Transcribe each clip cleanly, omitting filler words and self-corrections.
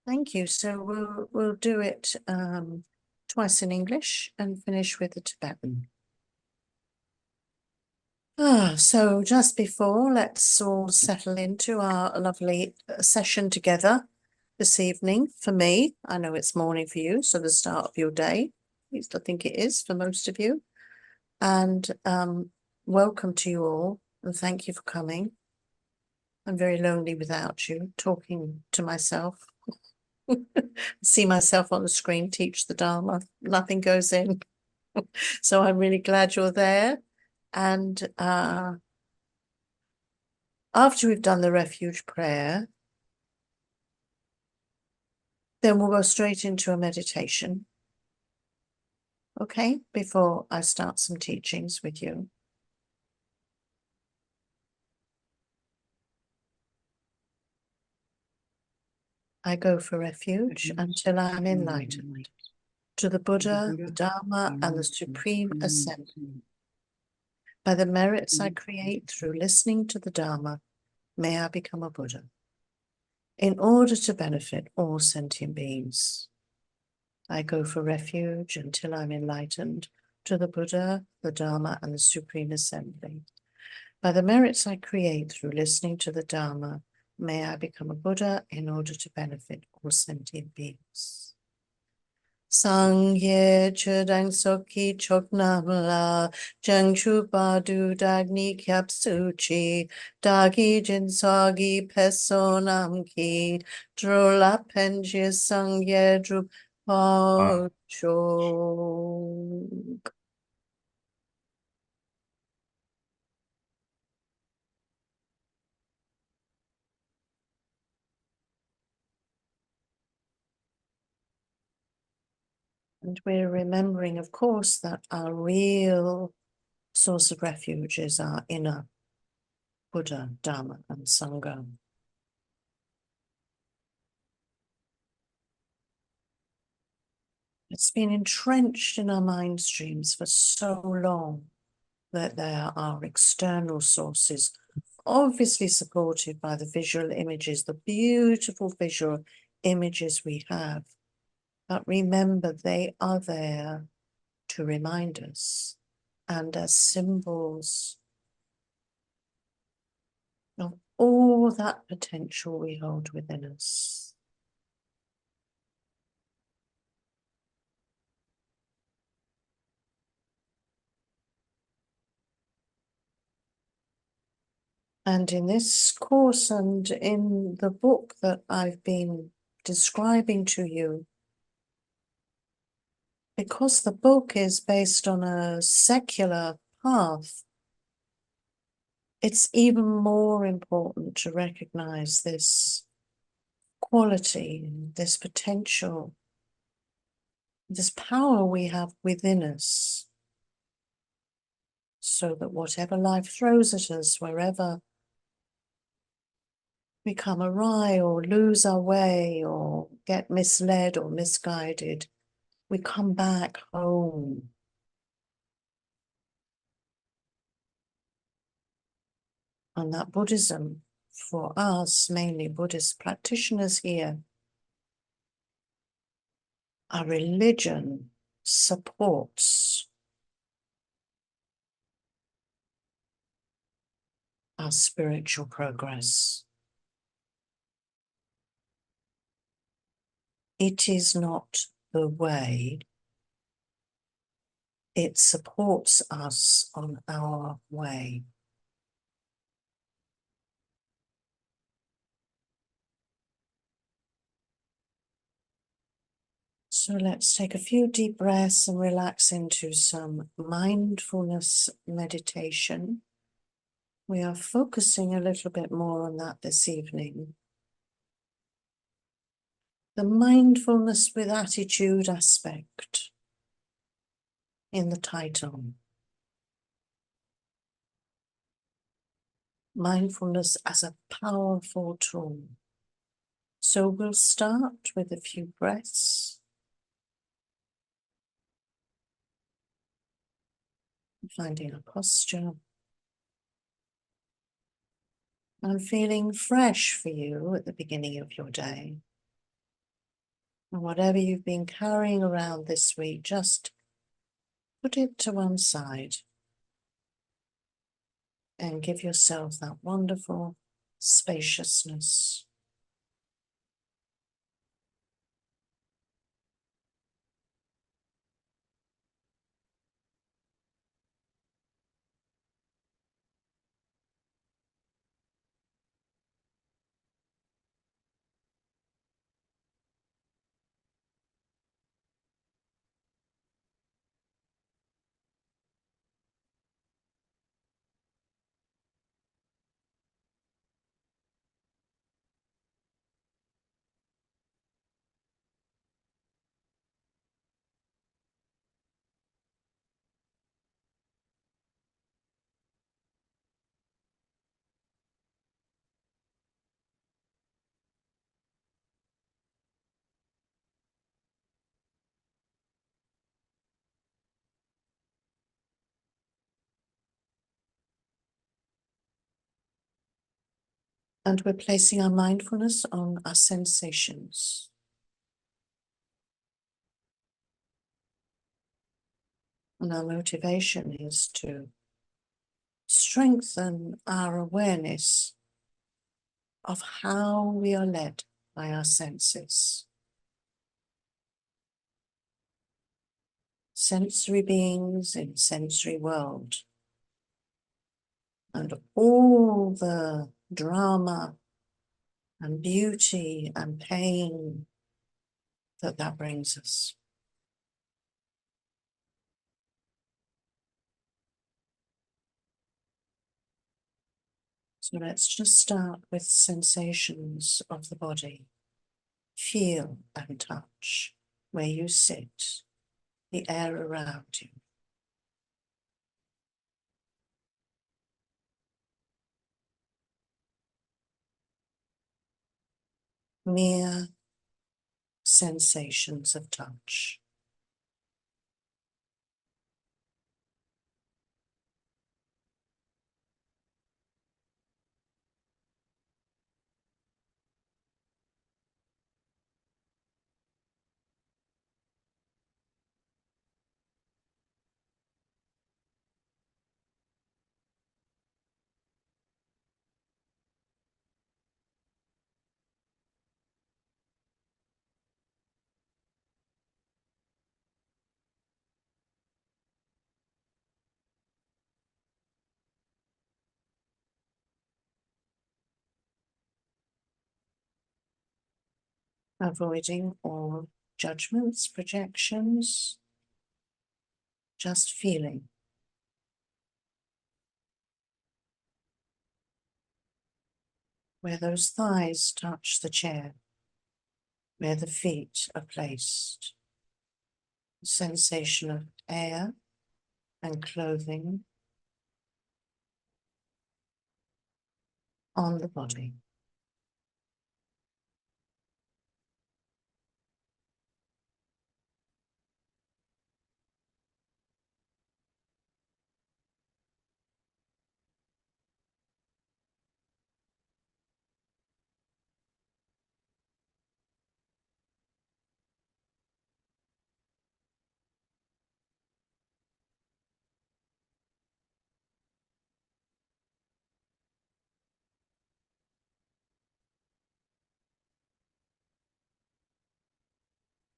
Thank you. So we'll do it twice in English and finish with the Tibetan. So just before, let's all settle into our lovely session together this evening. For me, I know it's morning for you, so the start of your day. At least I think it is for most of you. And welcome to you all, and thank you for coming. I'm very lonely without you, talking to myself. See myself on the screen, teach the Dharma, nothing goes in. So I'm really glad you're there. And after we've done the refuge prayer, then we'll go straight into a meditation. Okay, before I start some teachings with you. I go for refuge until I am enlightened. To the Buddha, the Dharma, and the Supreme Assembly. By the merits I create through listening to the Dharma, may I become a Buddha, in order to benefit all sentient beings. I go for refuge until I'm enlightened to the Buddha, the Dharma, and the Supreme Assembly. By the merits I create through listening to the Dharma, may I become a Buddha in order to benefit all sentient beings. Sangye chudang soki choknamla, jangchu badu dagni kyap suchi, dagi jinsagi pesonam ki, drola penjia sangye drup chok. And we're remembering, of course, that our real source of refuge is our inner Buddha, Dharma, and Sangha. It's been entrenched in our mind streams for so long that there are external sources, obviously supported by the visual images, the beautiful visual images we have. But remember, they are there to remind us and as symbols of all that potential we hold within us. And in this course and in the book that I've been describing to you, because the book is based on a secular path, it's even more important to recognize this quality, this potential, this power we have within us, so that whatever life throws at us, wherever we come awry or lose our way or get misled or misguided, we come back home. And that Buddhism, for us, mainly Buddhist practitioners here, our religion supports our spiritual progress. It is not the way. It supports us on our way. So let's take a few deep breaths and relax into some mindfulness meditation. We are focusing a little bit more on that this evening. The mindfulness with attitude aspect in the title. Mindfulness as a powerful tool. So we'll start with a few breaths. Finding a posture. And feeling fresh for you at the beginning of your day. And whatever you've been carrying around this week, just put it to one side and give yourself that wonderful spaciousness. And we're placing our mindfulness on our sensations. And our motivation is to strengthen our awareness of how we are led by our senses. Sensory beings in sensory world. And all the drama and beauty and pain that brings us. So let's just start with sensations of the body. Feel and touch where you sit, the air around you. Mere sensations of touch. Avoiding all judgments, projections, just feeling. Where those thighs touch the chair, where the feet are placed. The sensation of air and clothing on the body.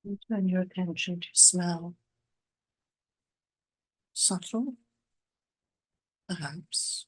And turn your attention to smell. Subtle, perhaps.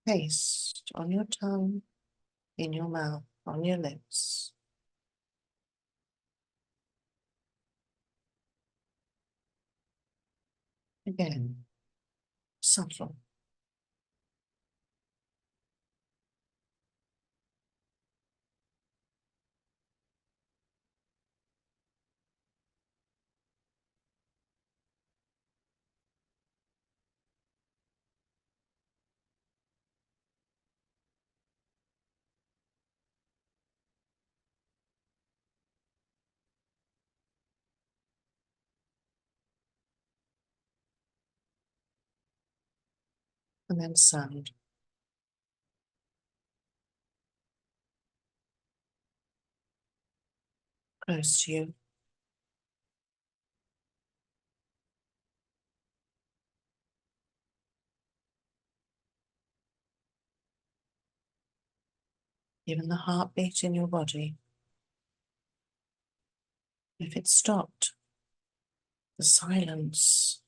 Taste on your tongue, in your mouth, on your lips. Again, subtle. And then sound. Close to you. Even the heartbeat in your body. If it stopped, the silence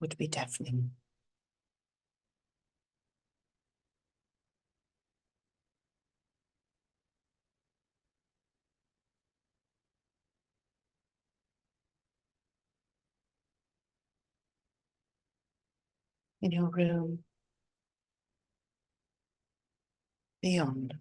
would be deafening. In your room, beyond.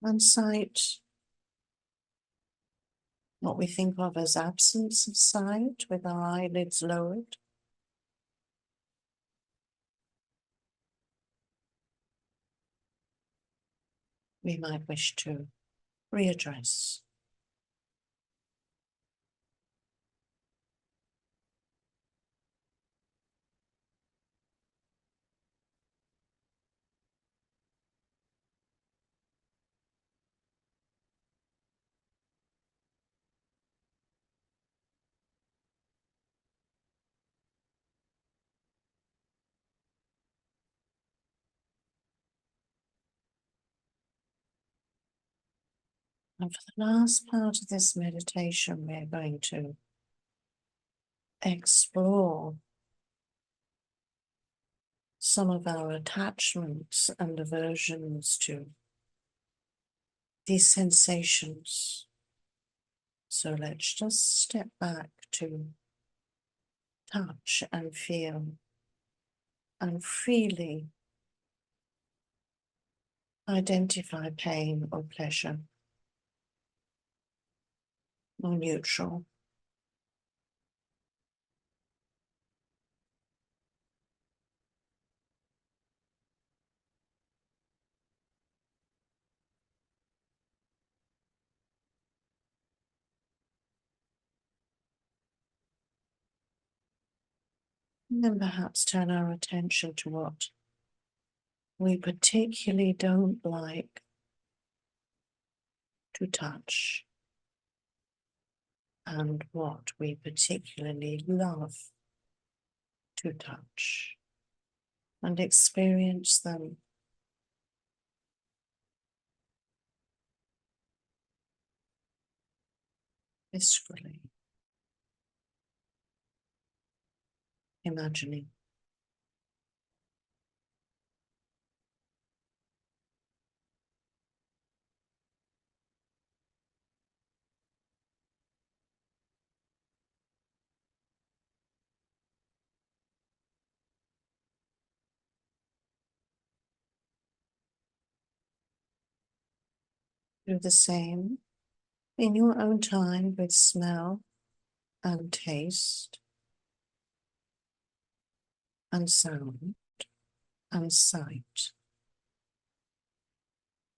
And sight, what we think of as absence of sight, with our eyelids lowered. We might wish to readdress. And for the last part of this meditation, we're going to explore some of our attachments and aversions to these sensations. So let's just step back to touch and feel and freely identify pain or pleasure or neutral. And then perhaps turn our attention to what we particularly don't like to touch and what we particularly love to touch, and experience them viscerally, imagining. Do the same in your own time with smell and taste and sound and sight.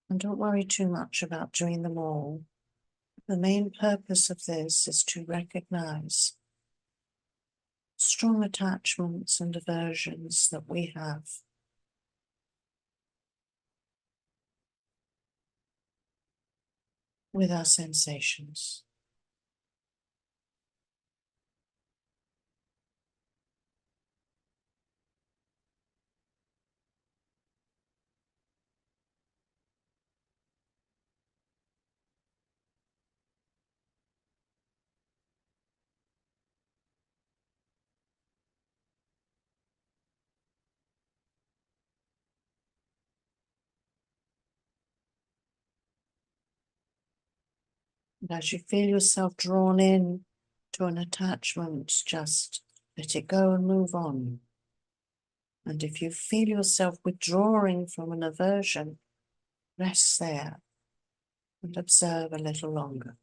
And don't worry too much about doing them all. The main purpose of this is to recognize strong attachments and aversions that we have with our sensations. And as you feel yourself drawn in to an attachment, just let it go and move on. And if you feel yourself withdrawing from an aversion, rest there and observe a little longer.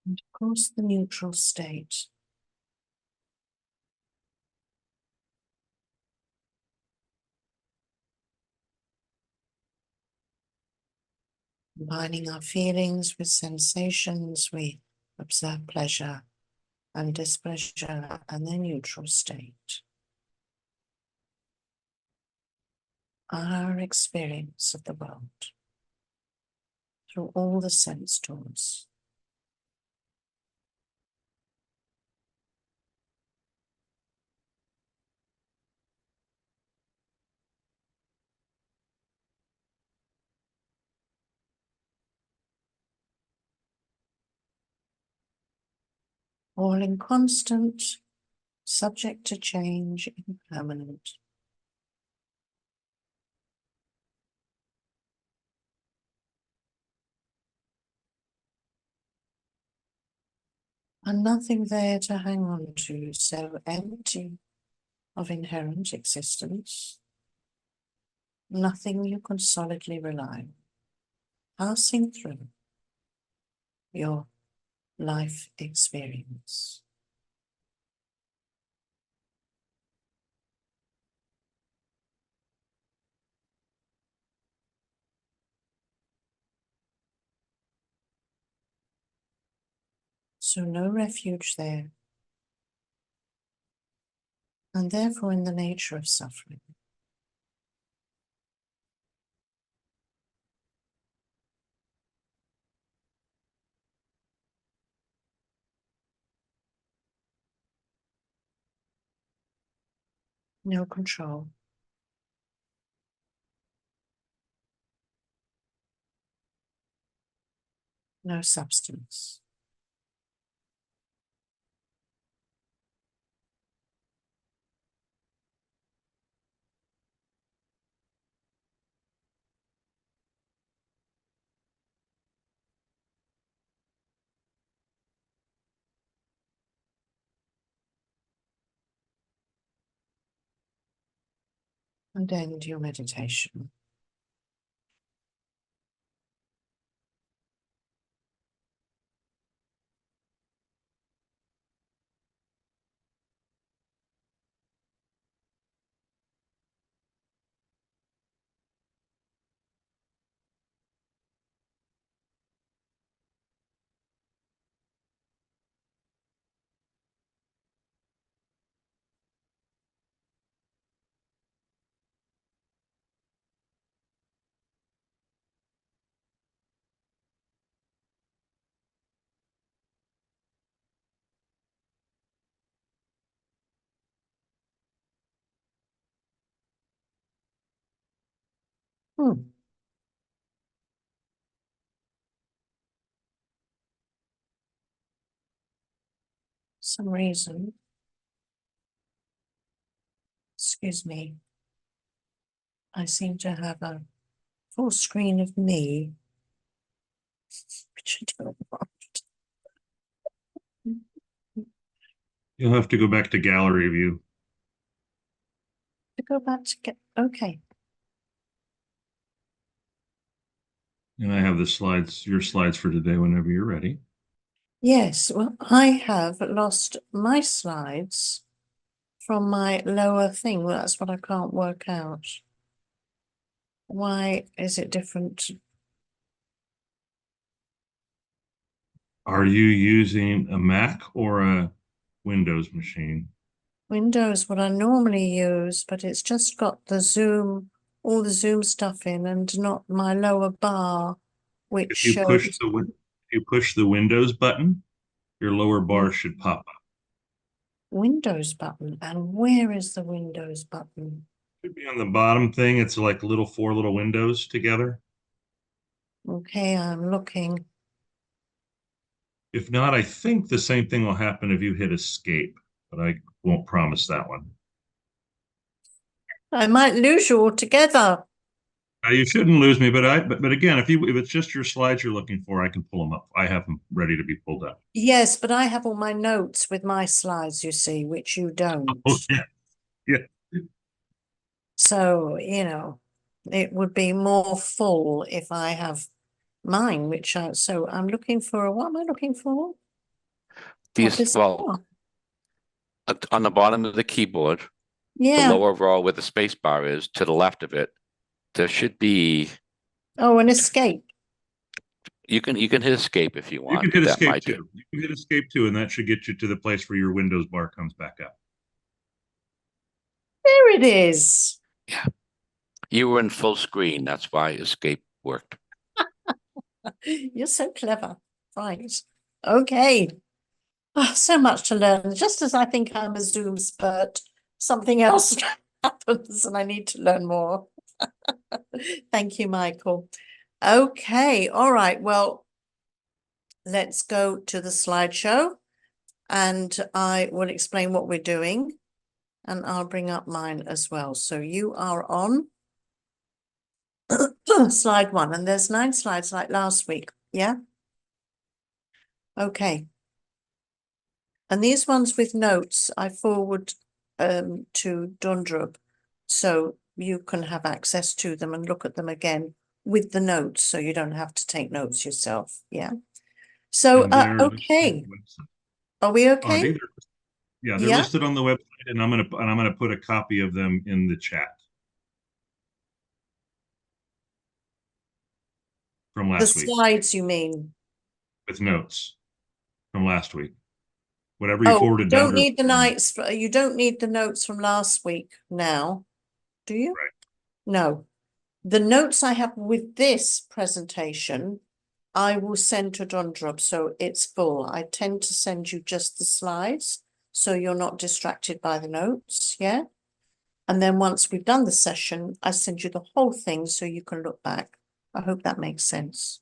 And of course, the neutral state. Combining our feelings with sensations, we observe pleasure and displeasure and the neutral state. Our experience of the world through all the sense doors. All in constant, subject to change, impermanent. And nothing there to hang on to, so empty of inherent existence. Nothing you can solidly rely on. Passing through your life experience. So no refuge there, and therefore in the nature of suffering. No control. No substance. And end your meditation. Hmm. Some reason. Excuse me. I seem to have a full screen of me, which I don't want. You'll have to go back to gallery view. To go back to get, okay. And I have the slides, your slides for today whenever you're ready. Yes, well, I have lost my slides from my lower thing. Well, that's what I can't work out. Why is it different? Are you using a Mac or a Windows machine? Windows, what I normally use, but it's just got the Zoom, all the Zoom stuff in and not my lower bar, which If you push shows the Windows button, your lower bar should pop up. Windows button. And where is the Windows button? It should be on the bottom thing. It's like four little windows together. Okay, I'm looking. If not, I think the same thing will happen if you hit escape, but I won't promise that one. I might lose you altogether. You shouldn't lose me, but again, if it's just your slides you're looking for, I can pull them up. I have them ready to be pulled up. Yes, but I have all my notes with my slides, you see, which you don't. Oh yeah, yeah. So, it would be more full if I have mine, so I'm looking for, what am I looking for? What is Well, on the bottom of the keyboard, the Yeah. lower row where the space bar is, to the left of it, there should be. Oh, an escape. You can hit escape if you You can want. hit That escape might do. too. You can hit escape too, and that should get you to the place where your Windows bar comes back up. There it is. Yeah. You were in full screen. That's why escape worked. You're so clever. Right. Okay. Oh, so much to learn. Just as I think I'm a Zoom spurt, something else happens and I need to learn more. Thank you, Michael. Okay. All right. Well, let's go to the slideshow and I will explain what we're doing and I'll bring up mine as well. So you are on slide 1 and there's 9 slides like last week. Yeah. Okay. And these ones with notes, I forward to Dundrup, so you can have access to them and look at them again with the notes, so you don't have to take notes yourself. Yeah. So, And they're okay. Are we okay? They're Yeah. listed on the website, and I'm gonna put a copy of them in the chat from The last week slides, you mean? with notes from last week. Whatever you Oh, you forwarded down don't to need the nights. You don't need the notes from last week now, do you? Right. No. The notes I have with this presentation, I will send to Dondrup, so it's full. I tend to send you just the slides, so you're not distracted by the notes, yeah? And then once we've done the session, I send you the whole thing so you can look back. I hope that makes sense.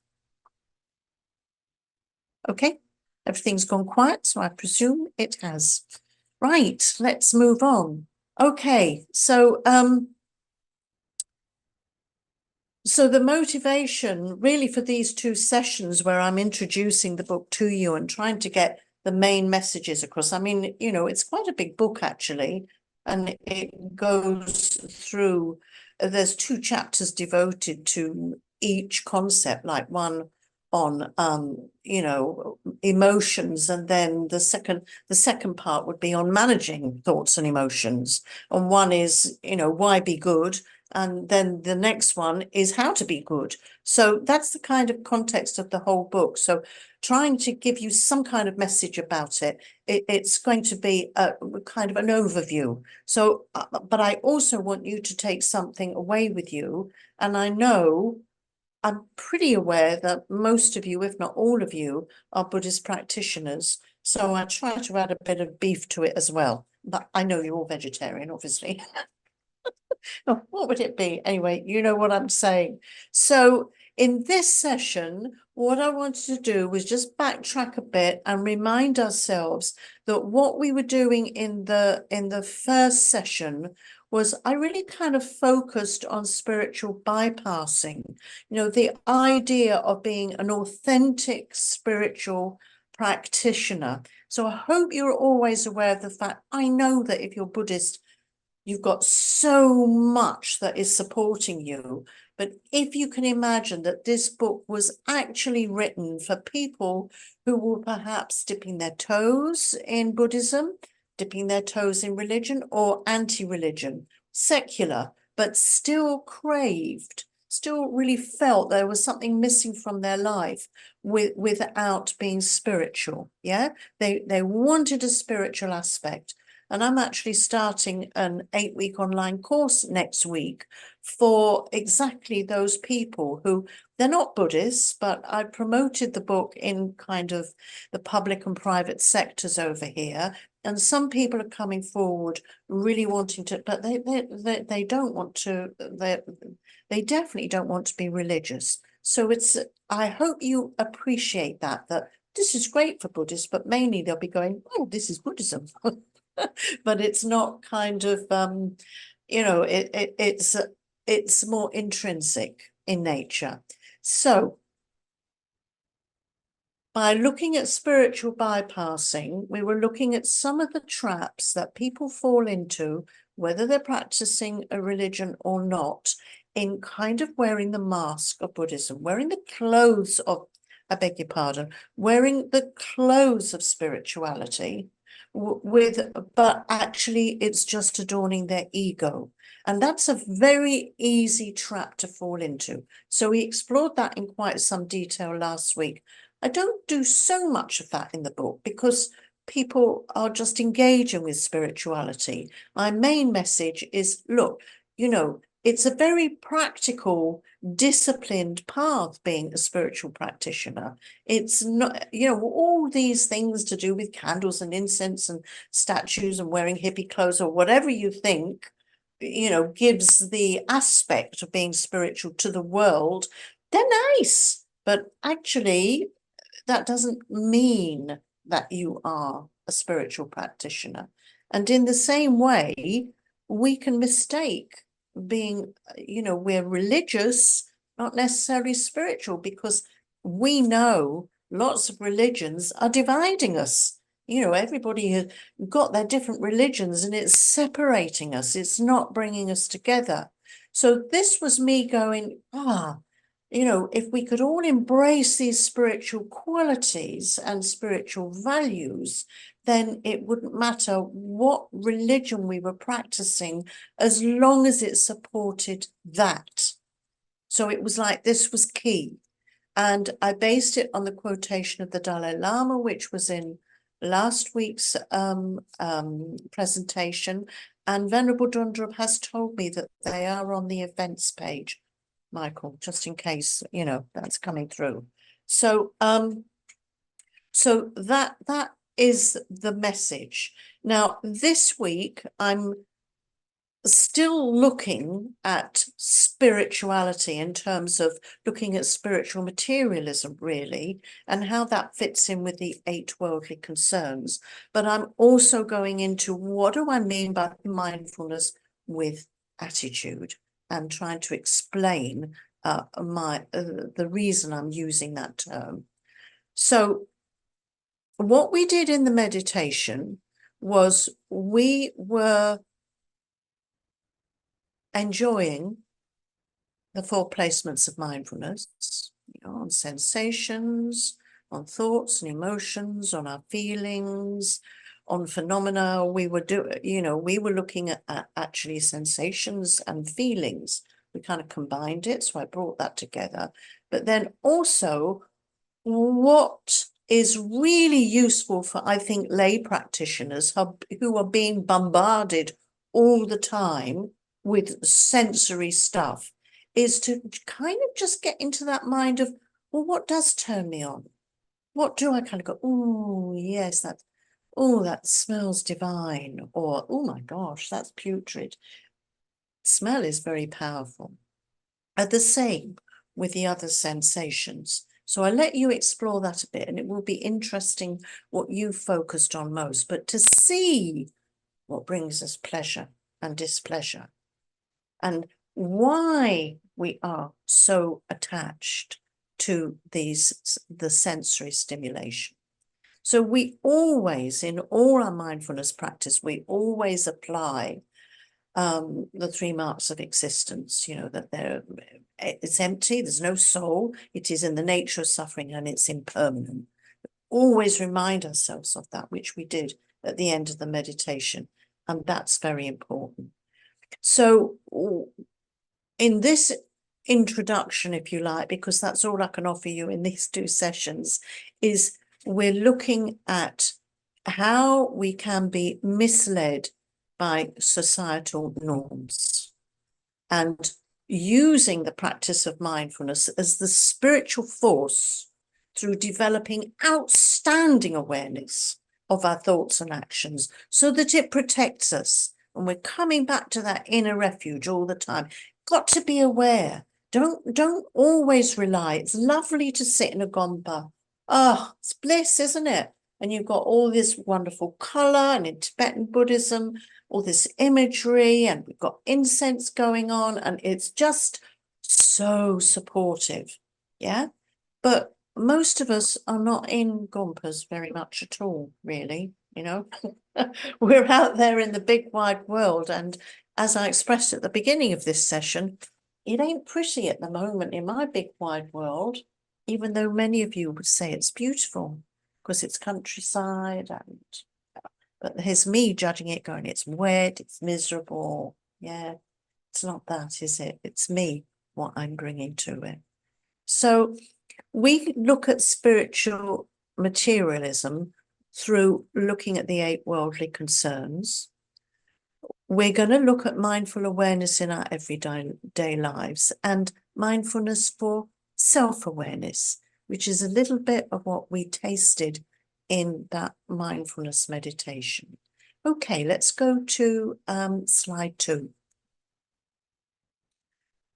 Okay, everything's gone quiet, so I presume it has. Right, let's move on. Okay, so the motivation really for these 2 sessions where I'm introducing the book to you and trying to get the main messages across. I mean, it's quite a big book actually, and it goes through, there's 2 chapters devoted to each concept, like one on emotions, and then the second part would be on managing thoughts and emotions, and one is why be good, and then the next one is how to be good. So that's the kind of context of the whole book. So trying to give you some kind of message about it's going to be a kind of an overview. So but I also want you to take something away with you, and I'm pretty aware that most of you, if not all of you, are Buddhist practitioners, so I try to add a bit of beef to it as well, but I know you're all vegetarian, obviously. Oh, what would it be? Anyway, you know what I'm saying. So in this session, what I wanted to do was just backtrack a bit and remind ourselves that what we were doing in the first session was I really kind of focused on spiritual bypassing, you know, the idea of being an authentic spiritual practitioner. So I hope you're always aware of the fact, I know that if you're Buddhist, you've got so much that is supporting you. But if you can imagine that this book was actually written for people who were perhaps dipping their toes in Buddhism, dipping their toes in religion or anti-religion, secular, but still craved, still really felt there was something missing from their life without being spiritual. Yeah, they wanted a spiritual aspect. And I'm actually starting an 8-week online course next week for exactly those people who, they're not Buddhists, but I promoted the book in kind of the public and private sectors over here. And some people are coming forward really wanting to, but they don't want to, they definitely don't want to be religious. So I hope you appreciate that this is great for Buddhists, but mainly they'll be going, oh, this is Buddhism. But it's not kind of, you know, it's more intrinsic in nature. So by looking at spiritual bypassing, we were looking at some of the traps that people fall into, whether they're practicing a religion or not, in kind of wearing the mask of Buddhism, wearing the clothes of, I beg your pardon, wearing the clothes of spirituality, but actually it's just adorning their ego. And that's a very easy trap to fall into. So we explored that in quite some detail last week. I don't do so much of that in the book because people are just engaging with spirituality. My main message is, look, you know, it's a very practical, disciplined path being a spiritual practitioner. It's not, you know, all these things to do with candles and incense and statues and wearing hippie clothes or whatever you think, you know, gives the aspect of being spiritual to the world. They're nice, but actually that doesn't mean that you are a spiritual practitioner. And in the same way, we can mistake being, you know, we're religious, not necessarily spiritual, because we know lots of religions are dividing us. You know, everybody has got their different religions and it's separating us. It's not bringing us together. So this was me going, you know, if we could all embrace these spiritual qualities and spiritual values, then it wouldn't matter what religion we were practicing, as long as it supported that. So it was like, this was key. And I based it on the quotation of the Dalai Lama, which was in last week's presentation. And Venerable Dundrup has told me that they are on the events page, Michael, just in case, you know, that's coming through. So so that is the message. Now this week I'm still looking at spirituality in terms of looking at spiritual materialism, really, and how that fits in with the 8 worldly concerns. But I'm also going into what do I mean by mindfulness with attitude, and trying to explain the reason I'm using that term. So what we did in the meditation was we were enjoying the 4 placements of mindfulness, you know, on sensations, on thoughts and emotions, on our feelings, on phenomena. We were we were looking at actually sensations and feelings. We kind of combined it, so I brought that together. But then also, what is really useful for, I think, lay practitioners who are being bombarded all the time with sensory stuff, is to kind of just get into that mind of, well, what does turn me on? What do I kind of go, oh, yes, that smells divine, or, oh my gosh, that's putrid. Smell is very powerful. The same with the other sensations. So I'll let you explore that a bit, and it will be interesting what you focused on most. But to see what brings us pleasure and displeasure, and why we are so attached to the sensory stimulation. So we always, in all our mindfulness practice, we always apply the 3 marks of existence, you know, that it's empty, there's no soul, it is in the nature of suffering, and it's impermanent. Always remind ourselves of that, which we did at the end of the meditation, and that's very important. So in this introduction, if you like, because that's all I can offer you in these 2 sessions, is we're looking at how we can be misled by societal norms and using the practice of mindfulness as the spiritual force through developing outstanding awareness of our thoughts and actions so that it protects us. And we're coming back to that inner refuge all the time. Got to be aware. Don't always rely. It's lovely to sit in a gompa. Oh, it's bliss, isn't it? And you've got all this wonderful color, and in Tibetan Buddhism, all this imagery, and we've got incense going on, and it's just so supportive. Yeah. But most of us are not in gompas very much at all, really. You know, we're out there in the big wide world. And as I expressed at the beginning of this session, it ain't pretty at the moment in my big wide world, even though many of you would say it's beautiful because it's countryside. But here's me judging it, going, it's wet, it's miserable. Yeah, it's not that, is it? It's me, what I'm bringing to it. So we look at spiritual materialism through looking at the 8 worldly concerns. We're going to look at mindful awareness in our everyday lives and mindfulness for self-awareness, which is a little bit of what we tasted in that mindfulness meditation. Okay, let's go to slide 2.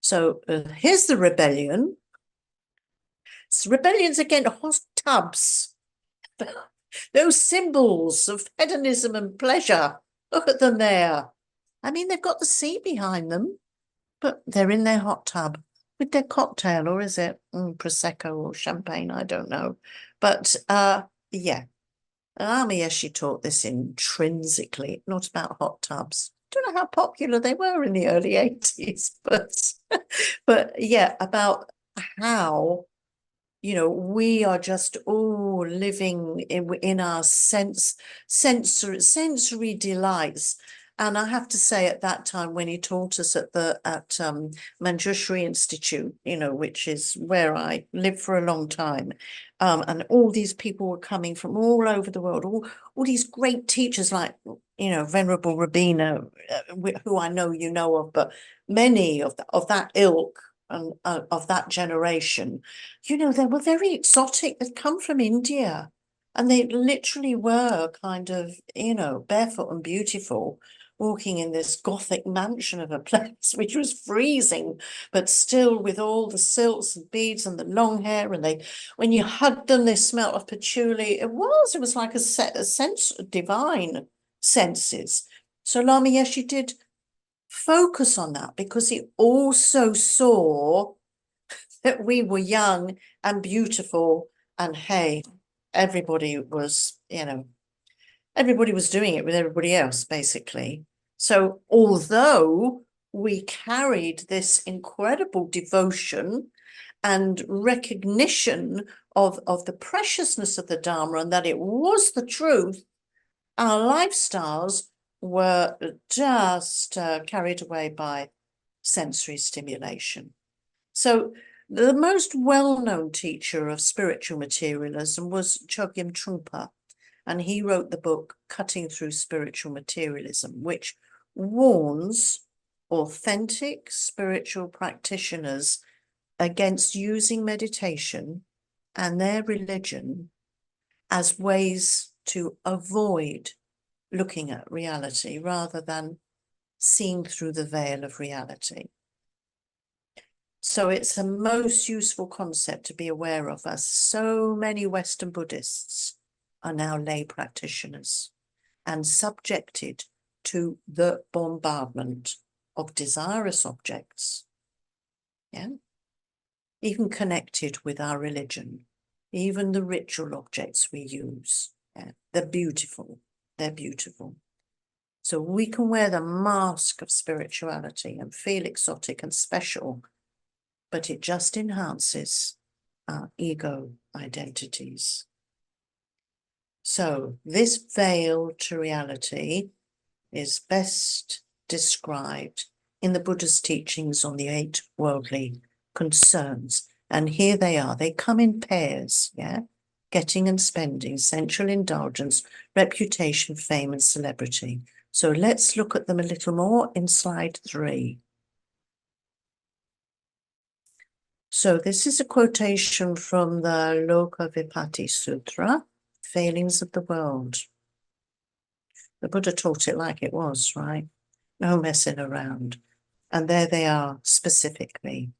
So here's the rebellion. It's rebellions against hot tubs. Those symbols of hedonism and pleasure. Look at them there. I mean, they've got the sea behind them, but they're in their hot tub with their cocktail, or is it Prosecco or champagne? I don't know. But yeah, she taught this intrinsically, not about hot tubs. Don't know how popular they were in the early 80s, but yeah, about how, you know, we are just all living in our sensory delights. And I have to say, at that time, when he taught us at Manjushri Institute, you know, which is where I lived for a long time, and all these people were coming from all over the world, all these great teachers like, you know, Venerable Rabina, who I know you know of, but many of that ilk and of that generation, you know, they were very exotic. They'd come from India, and they literally were kind of, you know, barefoot and beautiful, walking in this Gothic mansion of a place, which was freezing, but still with all the silks and beads and the long hair. And when you hugged them, they smelt of patchouli. It was like a sense of divine senses. So Lama Yeshe did focus on that because he also saw that we were young and beautiful, and hey, everybody was, you know, everybody was doing it with everybody else, basically. So although we carried this incredible devotion and recognition of the preciousness of the Dharma and that it was the truth, our lifestyles were just carried away by sensory stimulation. So the most well-known teacher of spiritual materialism was Chogyam Trungpa, and he wrote the book Cutting Through Spiritual Materialism, which warns authentic spiritual practitioners against using meditation and their religion as ways to avoid looking at reality rather than seen through the veil of reality. So it's a most useful concept to be aware of, as so many Western Buddhists are now lay practitioners and subjected to the bombardment of desirous objects. Yeah, even connected with our religion, even the ritual objects we use. Yeah, they're beautiful. They're beautiful. So we can wear the mask of spirituality and feel exotic and special, but it just enhances our ego identities. So this veil to reality is best described in the Buddha's teachings on the 8 worldly concerns. And here they are. They come in pairs, yeah? Getting and spending, sensual indulgence, reputation, fame, and celebrity. So let's look at them a little more in slide 3. So this is a quotation from the Lokavipatti Sutra, Failings of the World. The Buddha taught it like it was, right? No messing around. And there they are specifically,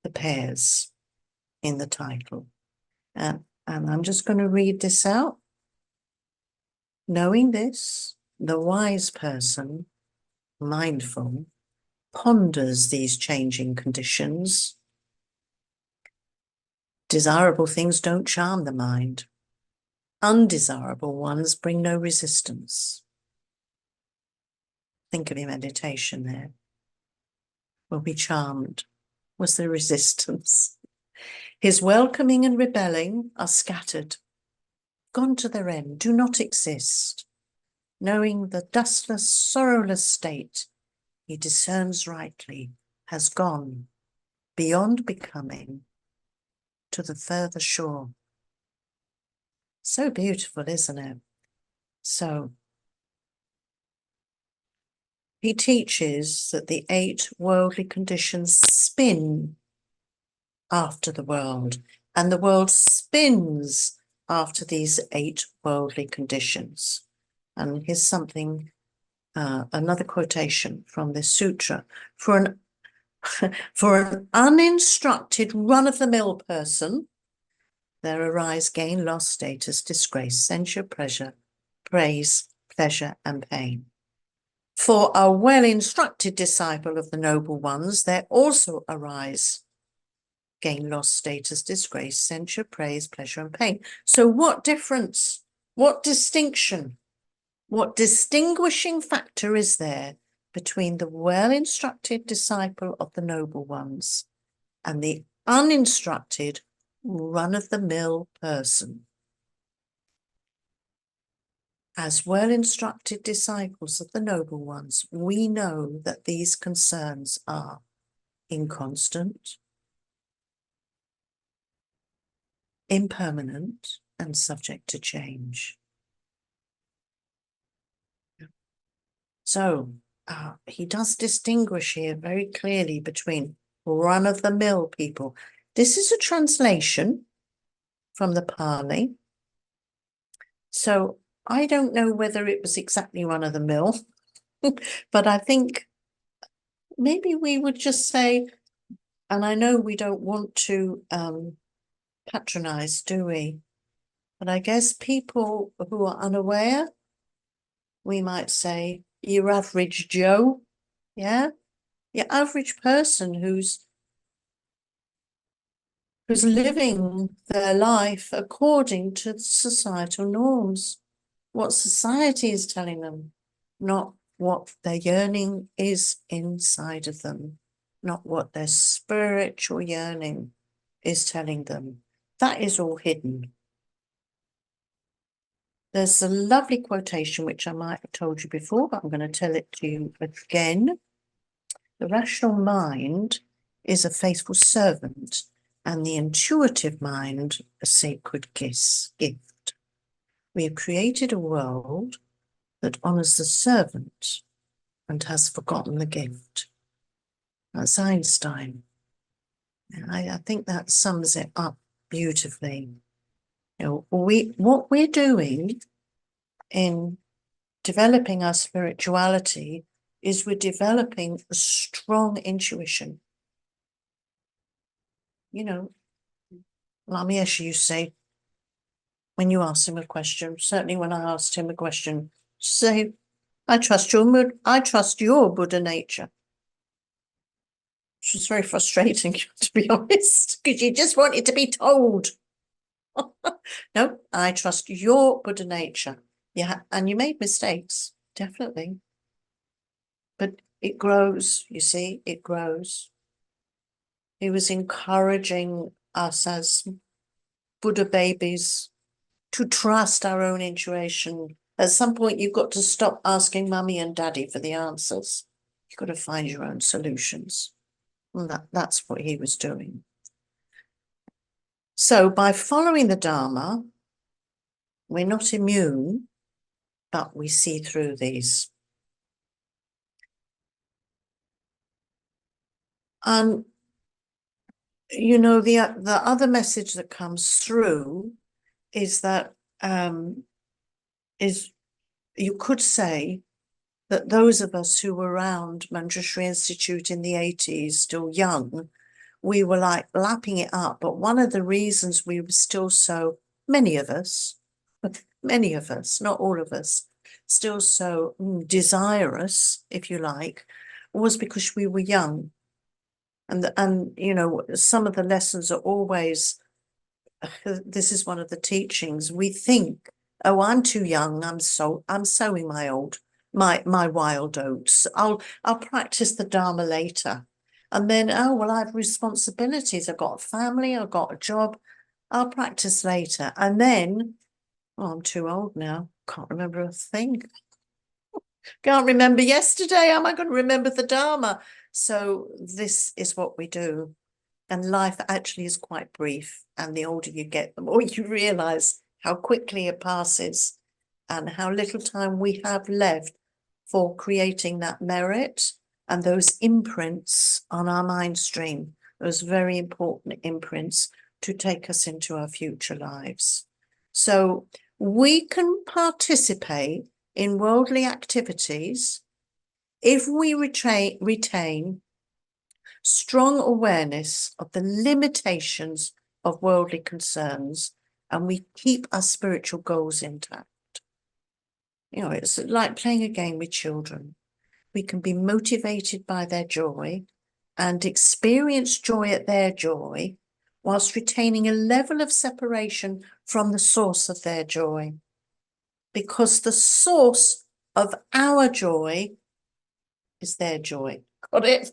the pairs in the title. And I'm just going to read this out. Knowing this, the wise person, mindful, ponders these changing conditions. Desirable things don't charm the mind. Undesirable ones bring no resistance. Think of your meditation there. Will be charmed. Was there resistance? His welcoming and rebelling are scattered, gone to their end, do not exist. Knowing the dustless, sorrowless state he discerns rightly has gone beyond becoming to the further shore. So beautiful, isn't it? So he teaches that the 8 worldly conditions spin after the world, and the world spins after these 8 worldly conditions. And here's something, another quotation from this sutra. For an uninstructed run-of-the-mill person, there arise gain, loss, status, disgrace, censure, pleasure, praise, pleasure, and pain. For a well-instructed disciple of the noble ones, there also arise gain, loss, status, disgrace, censure, praise, pleasure, and pain. So what difference, what distinction, what distinguishing factor is there between the well-instructed disciple of the noble ones and the uninstructed run-of-the-mill person? As well-instructed disciples of the noble ones, we know that these concerns are inconstant, impermanent, and subject to change. So he does distinguish here very clearly between run-of-the-mill people. This is a translation from the Pali. So I don't know whether it was exactly run-of-the-mill, but I think maybe we would just say, and I know we don't want to patronize, do we? But I guess people who are unaware, we might say, your average Joe, yeah? Your average person who's living their life according to societal norms, what society is telling them, not what their yearning is inside of them, not what their spiritual yearning is telling them. That is all hidden. There's a lovely quotation, which I might have told you before, but I'm going to tell it to you again. The rational mind is a faithful servant, and the intuitive mind a sacred gift. We have created a world that honours the servant and has forgotten the gift. That's Einstein. And I think that sums it up beautifully. You know, what we're doing in developing our spirituality is we're developing a strong intuition. You know, Lamy Eshe used to say, when you ask him a question, certainly when I asked him a question, say, I trust your Buddha nature. Which was very frustrating, to be honest, because you just wanted to be told. No, I trust your Buddha nature. Yeah, and you made mistakes, definitely. But it grows, you see, it grows. He was encouraging us as Buddha babies to trust our own intuition. At some point, you've got to stop asking mummy and daddy for the answers. You've got to find your own solutions. And that's what he was doing. So by following the Dharma, we're not immune, but we see through these. And, you know, the other message that comes through is that, you could say that those of us who were around Manjushri Institute in the 80s, still young, we were like lapping it up. But one of the reasons we were still so, many of us, not all of us, still so desirous, if you like, was because we were young. And you know, some of the lessons are always, this is one of the teachings, we think, oh, I'm too young, I'm sowing my wild oats. I'll practice the Dharma later. And then, oh, well, I have responsibilities. I've got a family, I've got a job. I'll practice later. And then, oh, I'm too old now. Can't remember a thing. Can't remember yesterday. Am I going to remember the Dharma? So this is what we do. And life actually is quite brief. And the older you get, the more you realize how quickly it passes and how little time we have left for creating that merit and those imprints on our mind stream, those very important imprints to take us into our future lives. So we can participate in worldly activities if we retain strong awareness of the limitations of worldly concerns and we keep our spiritual goals intact. You know, it's like playing a game with children. We can be motivated by their joy and experience joy at their joy whilst retaining a level of separation from the source of their joy. Because the source of our joy is their joy. Got it?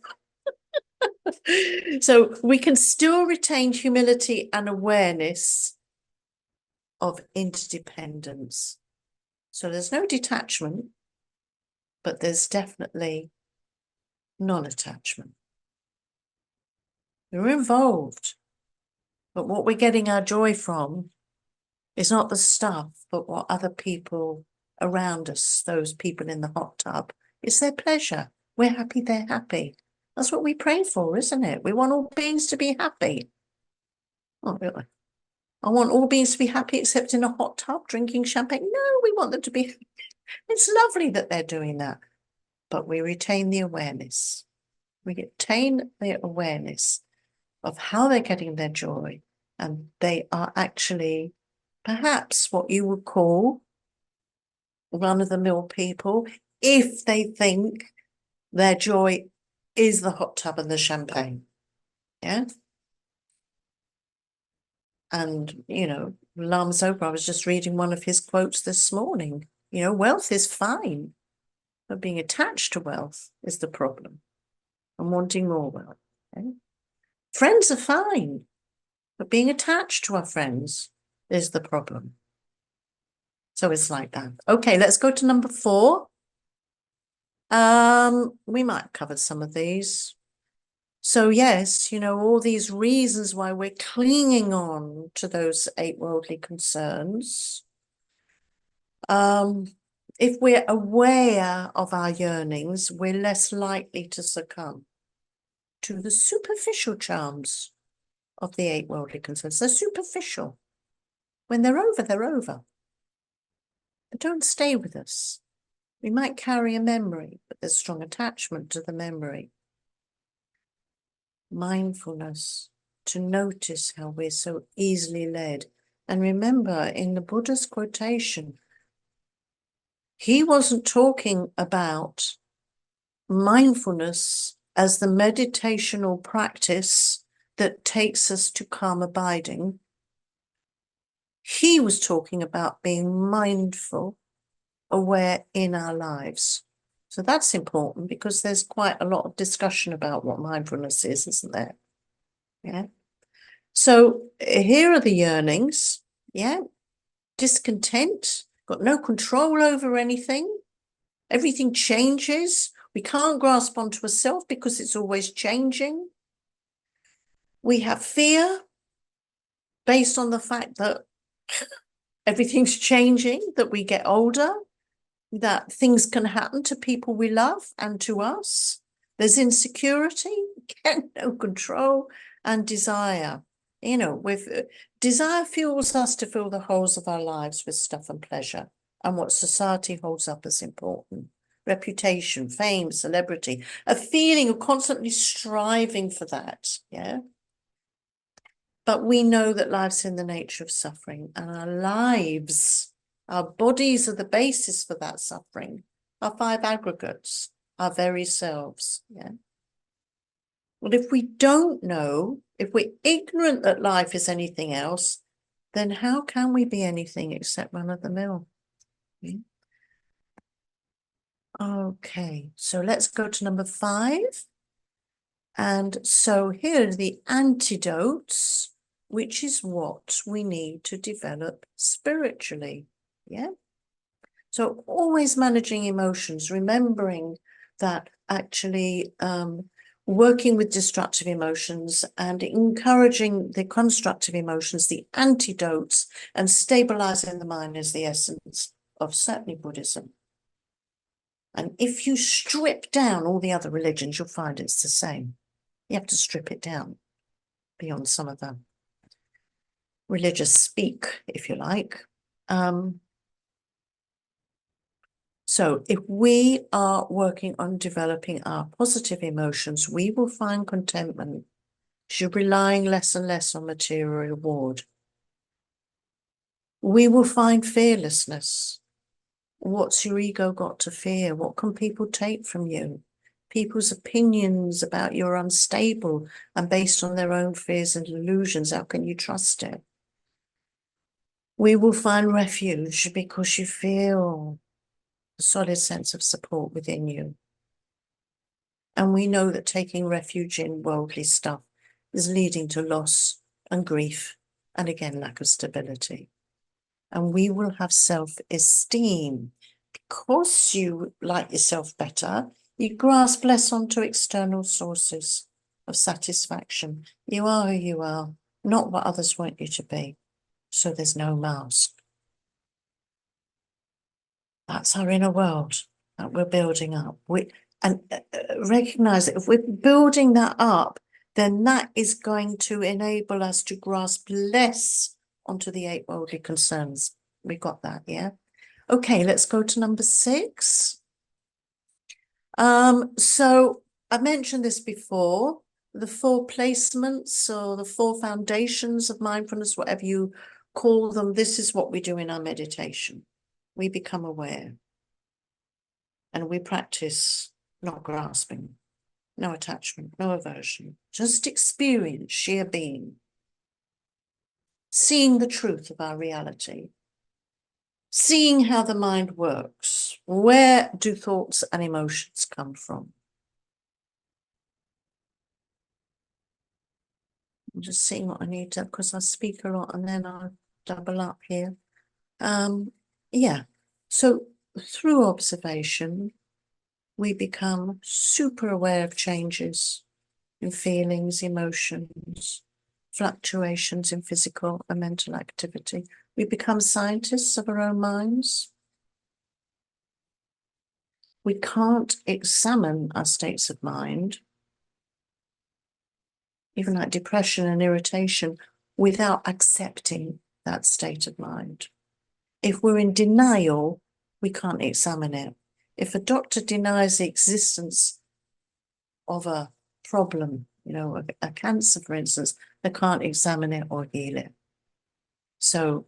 So we can still retain humility and awareness of interdependence. So there's no detachment, but there's definitely non-attachment. We're involved, but what we're getting our joy from is not the stuff, but what other people around us, those people in the hot tub, it's their pleasure. We're happy, they're happy. That's what we pray for, isn't it? We want all beings to be happy. Oh, really? I want all beings to be happy except in a hot tub drinking champagne. No, we want them to be happy. It's lovely that they're doing that. But we retain the awareness. We retain the awareness of how they're getting their joy. And they are actually perhaps what you would call run-of-the-mill people if they think their joy is the hot tub and the champagne. Yeah. And, you know, Lama Zopa, I was just reading one of his quotes this morning. You know, wealth is fine, but being attached to wealth is the problem and wanting more wealth. Okay? Friends are fine, but being attached to our friends is the problem. So it's like that. Okay, let's go to number 4. We might have covered some of these. So yes, you know, all these reasons why we're clinging on to those 8 worldly concerns. If we're aware of our yearnings, we're less likely to succumb to the superficial charms of the 8 worldly concerns. They're superficial. When they're over, they're over. But don't stay with us. We might carry a memory, but there's strong attachment to the memory. Mindfulness, to notice how we're so easily led. And remember, in the Buddha's quotation, he wasn't talking about mindfulness as the meditational practice that takes us to calm abiding. He was talking about being mindful, aware in our lives. So that's important because there's quite a lot of discussion about what mindfulness is, isn't there? Yeah. So here are the yearnings. Yeah. Discontent, got no control over anything. Everything changes. We can't grasp onto a self because it's always changing. We have fear based on the fact that everything's changing, that we get older, that things can happen to people we love and to us. There's insecurity, get no control, and desire. You know, with desire fuels us to fill the holes of our lives with stuff and pleasure and what society holds up as important. Reputation, fame, celebrity, a feeling of constantly striving for that, yeah? But we know that life's in the nature of suffering, and our lives, our bodies are the basis for that suffering, our 5 aggregates, our very selves, yeah? Well, if we don't know, if we're ignorant that life is anything else, then how can we be anything except run-of-the-mill? Okay. Okay, so let's go to number 5. And so here are the antidotes, which is what we need to develop spiritually. Yeah. So always managing emotions, remembering that actually working with destructive emotions and encouraging the constructive emotions, the antidotes, and stabilizing the mind is the essence of certainly Buddhism. And if you strip down all the other religions, you'll find it's the same. You have to strip it down beyond some of the religious speak, if you like. So if we are working on developing our positive emotions, we will find contentment. You're relying less and less on material reward. We will find fearlessness. What's your ego got to fear? What can people take from you? People's opinions about you're unstable and based on their own fears and illusions. How can you trust it? We will find refuge because you feel a solid sense of support within you. And we know that taking refuge in worldly stuff is leading to loss and grief and again, lack of stability. And we will have self-esteem. Because you like yourself better, you grasp less onto external sources of satisfaction. You are who you are, not what others want you to be. So there's no mask. That's our inner world that we're building up. Recognize that if we're building that up, then that is going to enable us to grasp less onto the 8 worldly concerns. We got that, yeah? Okay, let's go to number 6. So I mentioned this before, the 4 placements or the 4 foundations of mindfulness, whatever you call them, this is what we do in our meditation. We become aware and we practice not grasping, no attachment, no aversion, just experience sheer being, seeing the truth of our reality, seeing how the mind works. Where do thoughts and emotions come from? I'm just seeing what I need to, because I speak a lot and then I'll double up here. Yeah, so through observation, we become super aware of changes in feelings, emotions, fluctuations in physical and mental activity. We become scientists of our own minds. We can't examine our states of mind, even like depression and irritation, without accepting that state of mind. If we're in denial, we can't examine it. If a doctor denies the existence of a problem, you know, a cancer, for instance, they can't examine it or heal it. So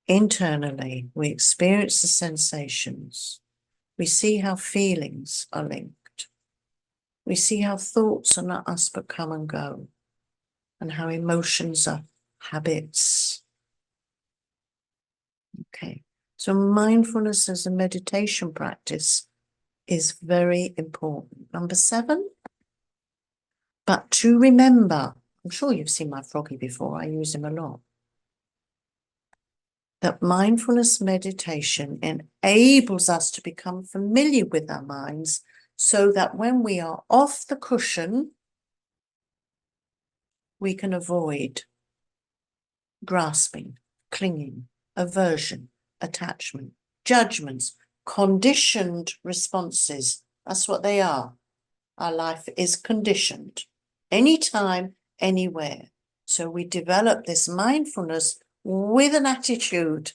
internally, we experience the sensations. We see how feelings are linked. We see how thoughts are not us but come and go, and how emotions are habits. Okay, so mindfulness as a meditation practice is very important. Number 7, but to remember, I'm sure you've seen my froggy before, I use him a lot, that mindfulness meditation enables us to become familiar with our minds so that when we are off the cushion, we can avoid grasping, clinging, aversion, attachment, judgments, conditioned responses. That's what they are. Our life is conditioned anytime, anywhere. So we develop this mindfulness with an attitude.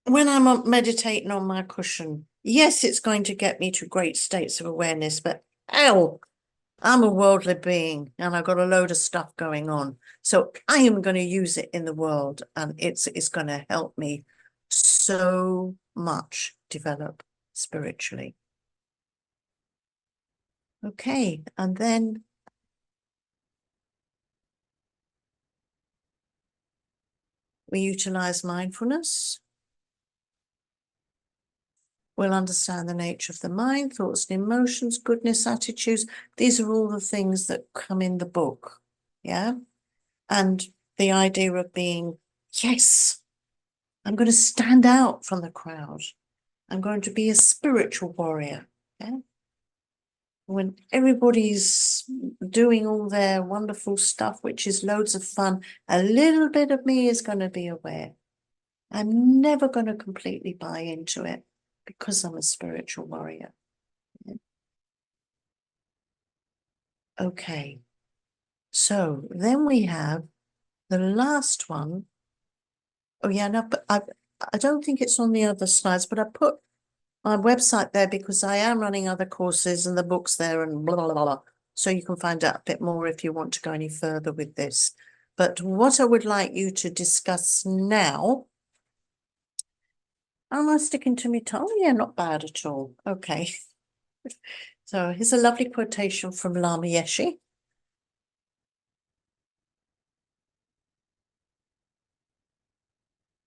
When I'm meditating on my cushion, yes, it's going to get me to great states of awareness, but hell, I'm a worldly being and I've got a load of stuff going on. So I am going to use it in the world, and it's going to help me so much develop spiritually. Okay, and then we utilize mindfulness. We'll understand the nature of the mind, thoughts and emotions, goodness, attitudes. These are all the things that come in the book. Yeah. And the idea of being, yes, I'm going to stand out from the crowd. I'm going to be a spiritual warrior. Yeah. When everybody's doing all their wonderful stuff, which is loads of fun, a little bit of me is going to be aware. I'm never going to completely buy into it because I'm a spiritual warrior. Yeah. Okay. So then we have the last one. Oh yeah, no, but I don't think it's on the other slides, but I put my website there because I am running other courses and the book's there and blah, blah, blah, blah. So you can find out a bit more if you want to go any further with this. But what I would like you to discuss now, am I sticking to me tongue? Yeah, not bad at all. Okay. So here's a lovely quotation from Lama Yeshe.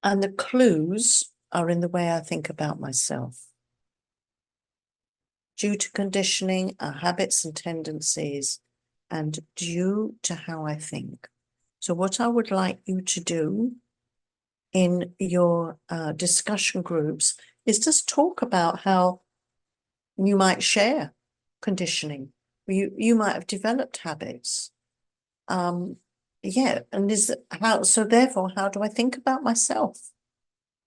And the clues are in the way I think about myself. Due to conditioning, our habits and tendencies, and due to how I think. So what I would like you to do in your discussion groups is just talk about how you might share conditioning. You might have developed habits. Yeah, and so therefore, how do I think about myself?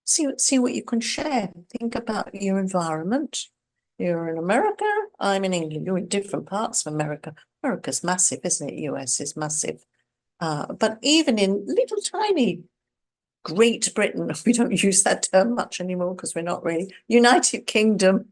See what you can share. Think about your environment. You're in America, I'm in England. You're in different parts of America. America's massive, isn't it? US is massive. But even in little tiny Great Britain, we don't use that term much anymore because we're not really United Kingdom.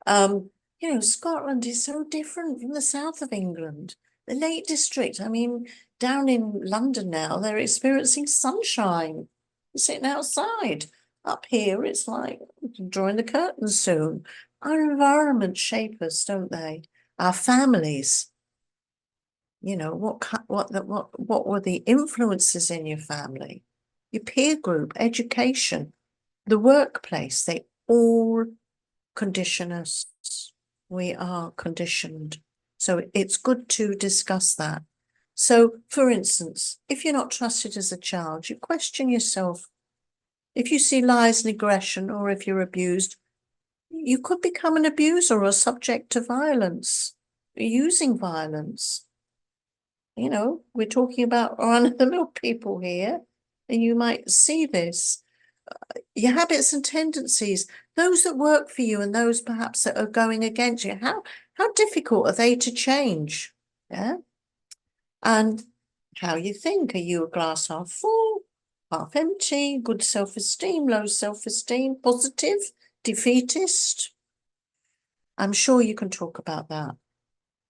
You know, Scotland is so different from the south of England. The Lake District, I mean, down in London now, they're experiencing sunshine, sitting outside. Up here, it's like drawing the curtains soon. Our environments shape us, don't they? Our families. You know, what were the influences in your family? Your peer group, education, the workplace, they all condition us. We are conditioned. So it's good to discuss that. So, for instance, if you're not trusted as a child, you question yourself. If you see lies and aggression, or if you're abused, you could become an abuser or subject to violence, using violence. You know, we're talking about run-of-the-mill people here, and you might see this. Your habits and tendencies, those that work for you and those perhaps that are going against you, how difficult are they to change? Yeah. And how you think, are you a glass half full half empty, good self-esteem, low self-esteem, positive, defeatist. I'm sure you can talk about that.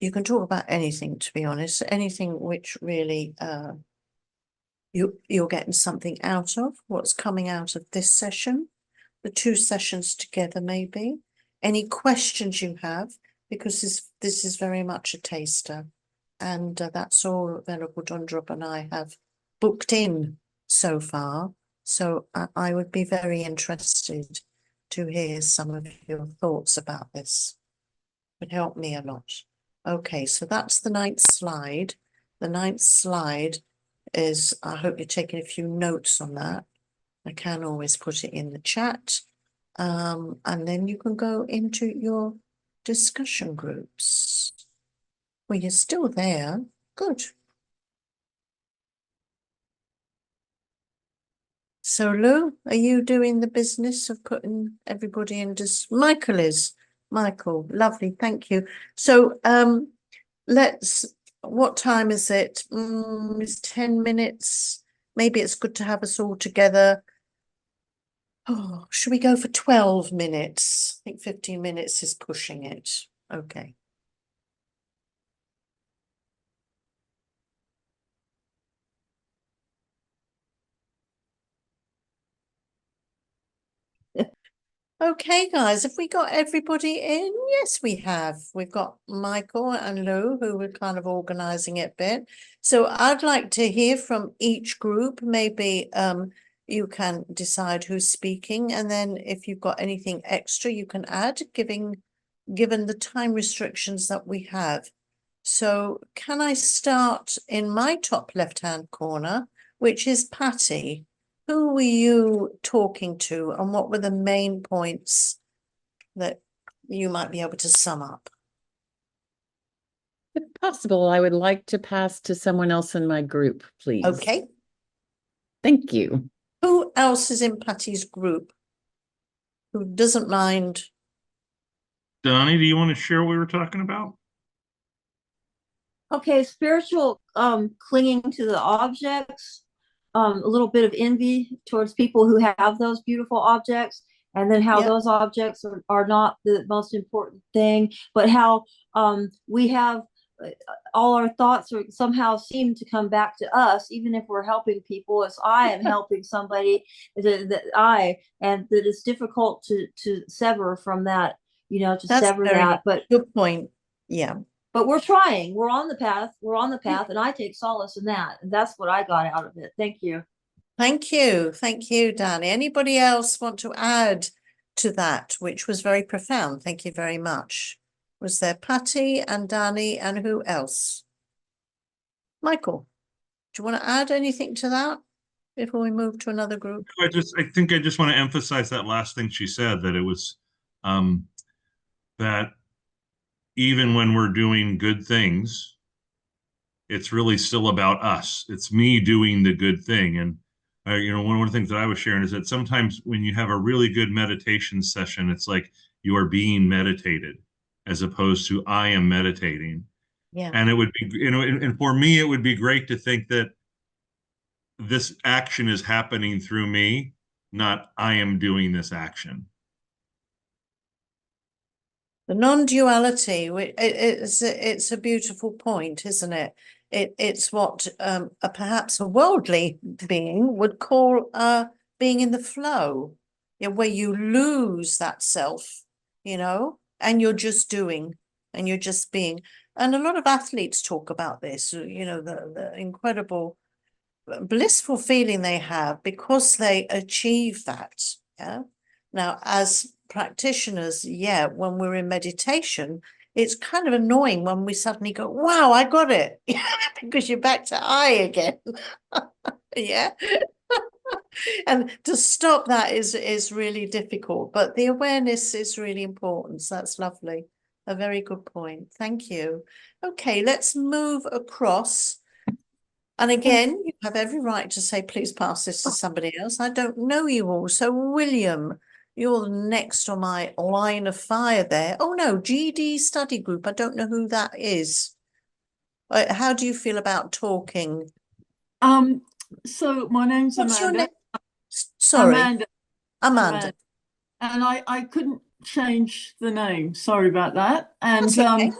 You can talk about anything, to be honest, anything which really you're getting something out of, what's coming out of this session, the 2 sessions together maybe, any questions you have, because this is very much a taster, and that's all Venerable Dondrup and I have booked in so far. So I would be very interested to hear some of your thoughts about this. It would help me a lot. Okay, so that's the 9th slide. The 9th slide is, I hope you're taking a few notes on that. I can always put it in the chat. And then you can go into your discussion groups. Well, you're still there. Good. So, Lou, are you doing the business of putting everybody in? Michael is. Michael, lovely, thank you. So, what time is it? It's 10 minutes. Maybe it's good to have us all together. Oh, should we go for 12 minutes? I think 15 minutes is pushing it. Okay. Okay, guys, have we got everybody in? Yes, we have. We've got Michael and Lou, who were kind of organising it a bit. So I'd like to hear from each group. Maybe you can decide who's speaking, and then if you've got anything extra, you can add, given the time restrictions that we have. So can I start in my top left-hand corner, which is Patty? Who were you talking to, and what were the main points that you might be able to sum up? If possible, I would like to pass to someone else in my group, please. Okay. Thank you. Who else is in Patty's group who doesn't mind? Donnie, do you want to share what we were talking about? Okay, spiritual clinging to the objects, a little bit of envy towards people who have those beautiful objects, and then how Yep. those objects are not the most important thing, but how we have all our thoughts are somehow seem to come back to us, even if we're helping people. As I am helping somebody and that it's difficult to sever from that, to That's sever very that. But good point. Yeah. But we're trying. We're on the path. And I take solace in that. And that's what I got out of it. Thank you. Thank you. Thank you, Danny. Anybody else want to add to that, which was very profound? Thank you very much. Was there Patty and Danny, and who else? Michael, do you want to add anything to that before we move to another group? I think I just want to emphasize that last thing she said, that it was that even when we're doing good things, it's really still about us. It's me doing the good thing. And one of the things that I was sharing is that sometimes when you have a really good meditation session, it's like you are being meditated as opposed to I am meditating. Yeah. And it would be, and for me, it would be great to think that this action is happening through me, not I am doing this action. The non-duality, it's a beautiful point, isn't it? It's what perhaps a worldly being would call being in the flow, where you lose that self, and you're just doing, and you're just being. And a lot of athletes talk about this, the incredible blissful feeling they have because they achieve that. Yeah. Now, as practitioners, when we're in meditation, it's kind of annoying when we suddenly go, wow, I got it, because you're back to I again. Yeah. And to stop that is really difficult, but the awareness is really important. So that's lovely. A very good point. Thank you. Okay, let's move across. And again, you have every right to say, please pass this to somebody else. I don't know you all. So, William, you're next on my line of fire there. Oh, no, GD study group. I don't know who that is. How do you feel about talking? So my name's What's your Amanda. name? Sorry, Amanda. Amanda. And I couldn't change the name. Sorry about that. And That's okay.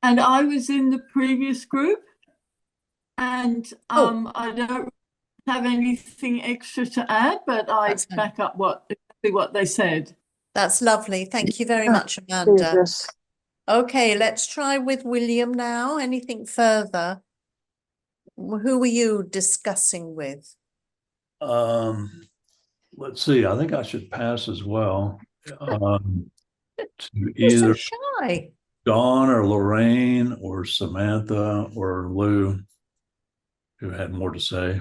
and I was in the previous group, and Oh. I don't have anything extra to add, but I That's fine. back up exactly what they said. That's lovely. Thank you very much, Amanda. Jesus. Okay, let's try with William now. Anything further? Who were you discussing with? Let's see. I think I should pass as well. To You're so either shy. Dawn or Lorraine or Samantha or Lou, who had more to say.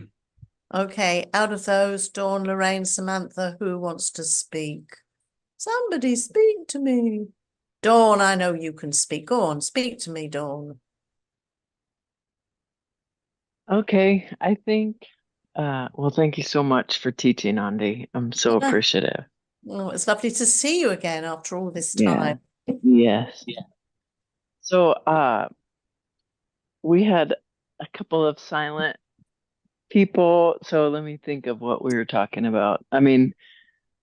Okay, out of those, Dawn, Lorraine, Samantha, who wants to speak? Somebody speak to me. Dawn, I know you can speak. Go on, speak to me, Dawn. Okay, I think, well, thank you so much for teaching, Ondy. I'm so appreciative. Oh, it's lovely to see you again after all this Yeah. time. Yes. So, we had a couple of silent people. So let me think of what we were talking about. I mean,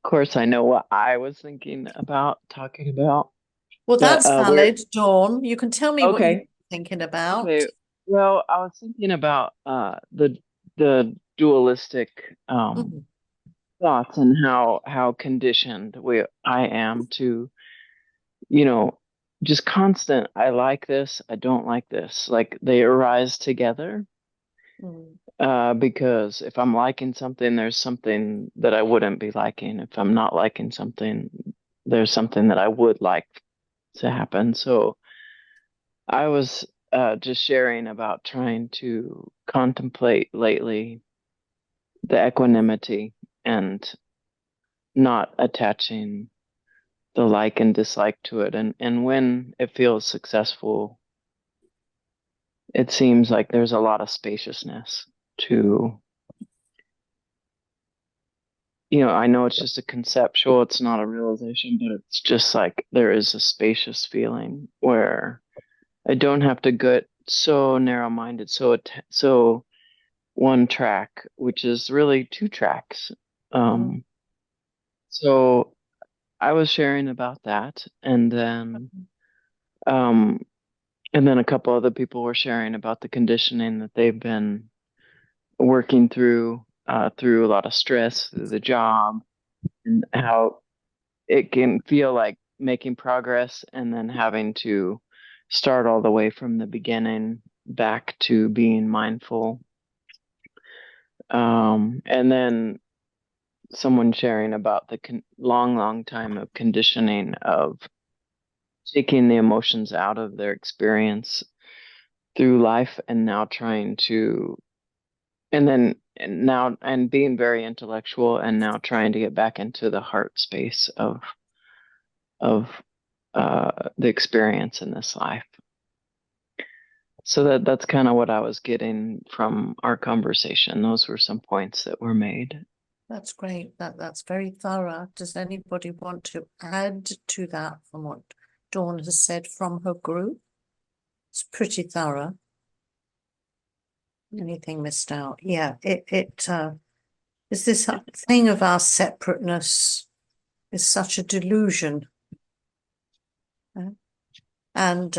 of course, I know what I was thinking about talking about. Well, But, that's valid, Dawn. You can tell me what you're Okay. thinking about. Okay. Well, I was thinking about the dualistic Mhm. thoughts and how conditioned I am to, just constant. I like this, I don't like this. Like they arise together. Mm. Because if I'm liking something, there's something that I wouldn't be liking. If I'm not liking something, there's something that I would like to happen. So I was just sharing about trying to contemplate lately the equanimity and not attaching the like and dislike to it. And when it feels successful, it seems like there's a lot of spaciousness to, I know it's just a conceptual, it's not a realization, but it's just like there is a spacious feeling where I don't have to get so narrow-minded, so one track, which is really two tracks. So I was sharing about that, and then a couple other people were sharing about the conditioning that they've been working through a lot of stress through the job, and how it can feel like making progress and then having to start all the way from the beginning back to being mindful. And then someone sharing about the long time of conditioning of taking the emotions out of their experience through life and now trying to, and being very intellectual and now trying to get back into the heart space of the experience in this life. So that's kind of what I was getting from our conversation. Those were some points that were made. That's great. That's very thorough. Does anybody want to add to that from what Dawn has said from her group? It's pretty thorough. Anything missed out? Yeah, it is this thing of our separateness is such a delusion. And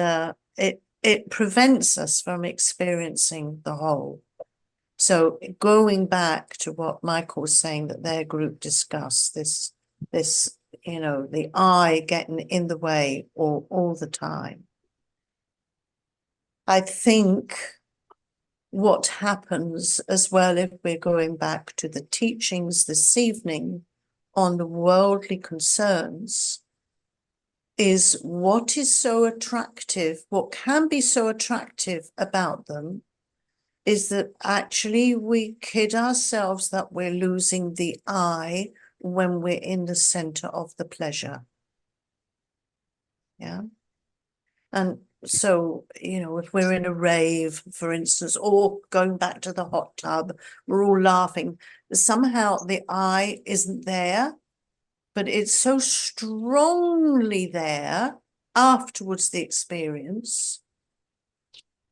it prevents us from experiencing the whole. So going back to what Michael was saying that their group discussed, this the I getting in the way all the time. I think what happens as well, if we're going back to the teachings this evening on the worldly concerns, is what is so attractive, what can be so attractive about them is that actually we kid ourselves that we're losing the I when we're in the center of the pleasure. Yeah. And so, if we're in a rave, for instance, or going back to the hot tub, we're all laughing. Somehow the I isn't there, but it's so strongly there afterwards, the experience,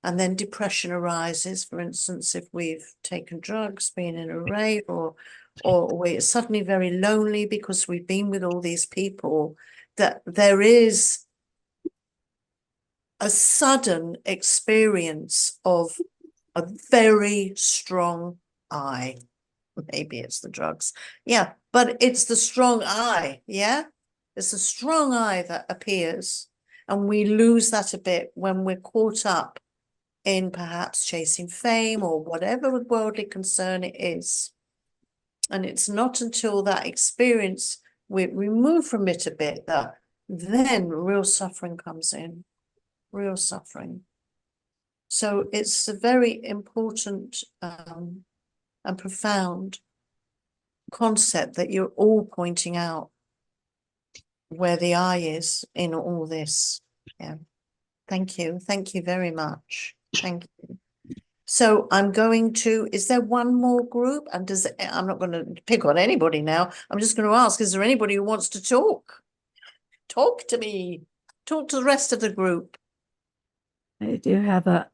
And then depression arises, for instance, if we've taken drugs, been in a rave, or we're suddenly very lonely because we've been with all these people, that there is a sudden experience of a very strong I. Maybe it's the drugs. Yeah, but it's the strong I, yeah? It's a strong I that appears, and we lose that a bit when we're caught up in perhaps chasing fame or whatever worldly concern it is. And it's not until that experience we remove from it a bit that then real suffering comes in, real suffering. So it's a very important and profound concept that you're all pointing out, where the I is in all this. Yeah. Thank you. Thank you very much. Thank you. So I'm going to, is there one more group? And I'm not going to pick on anybody now. I'm just going to ask, is there anybody who wants to talk? Talk to me. Talk to the rest of the group. I do have a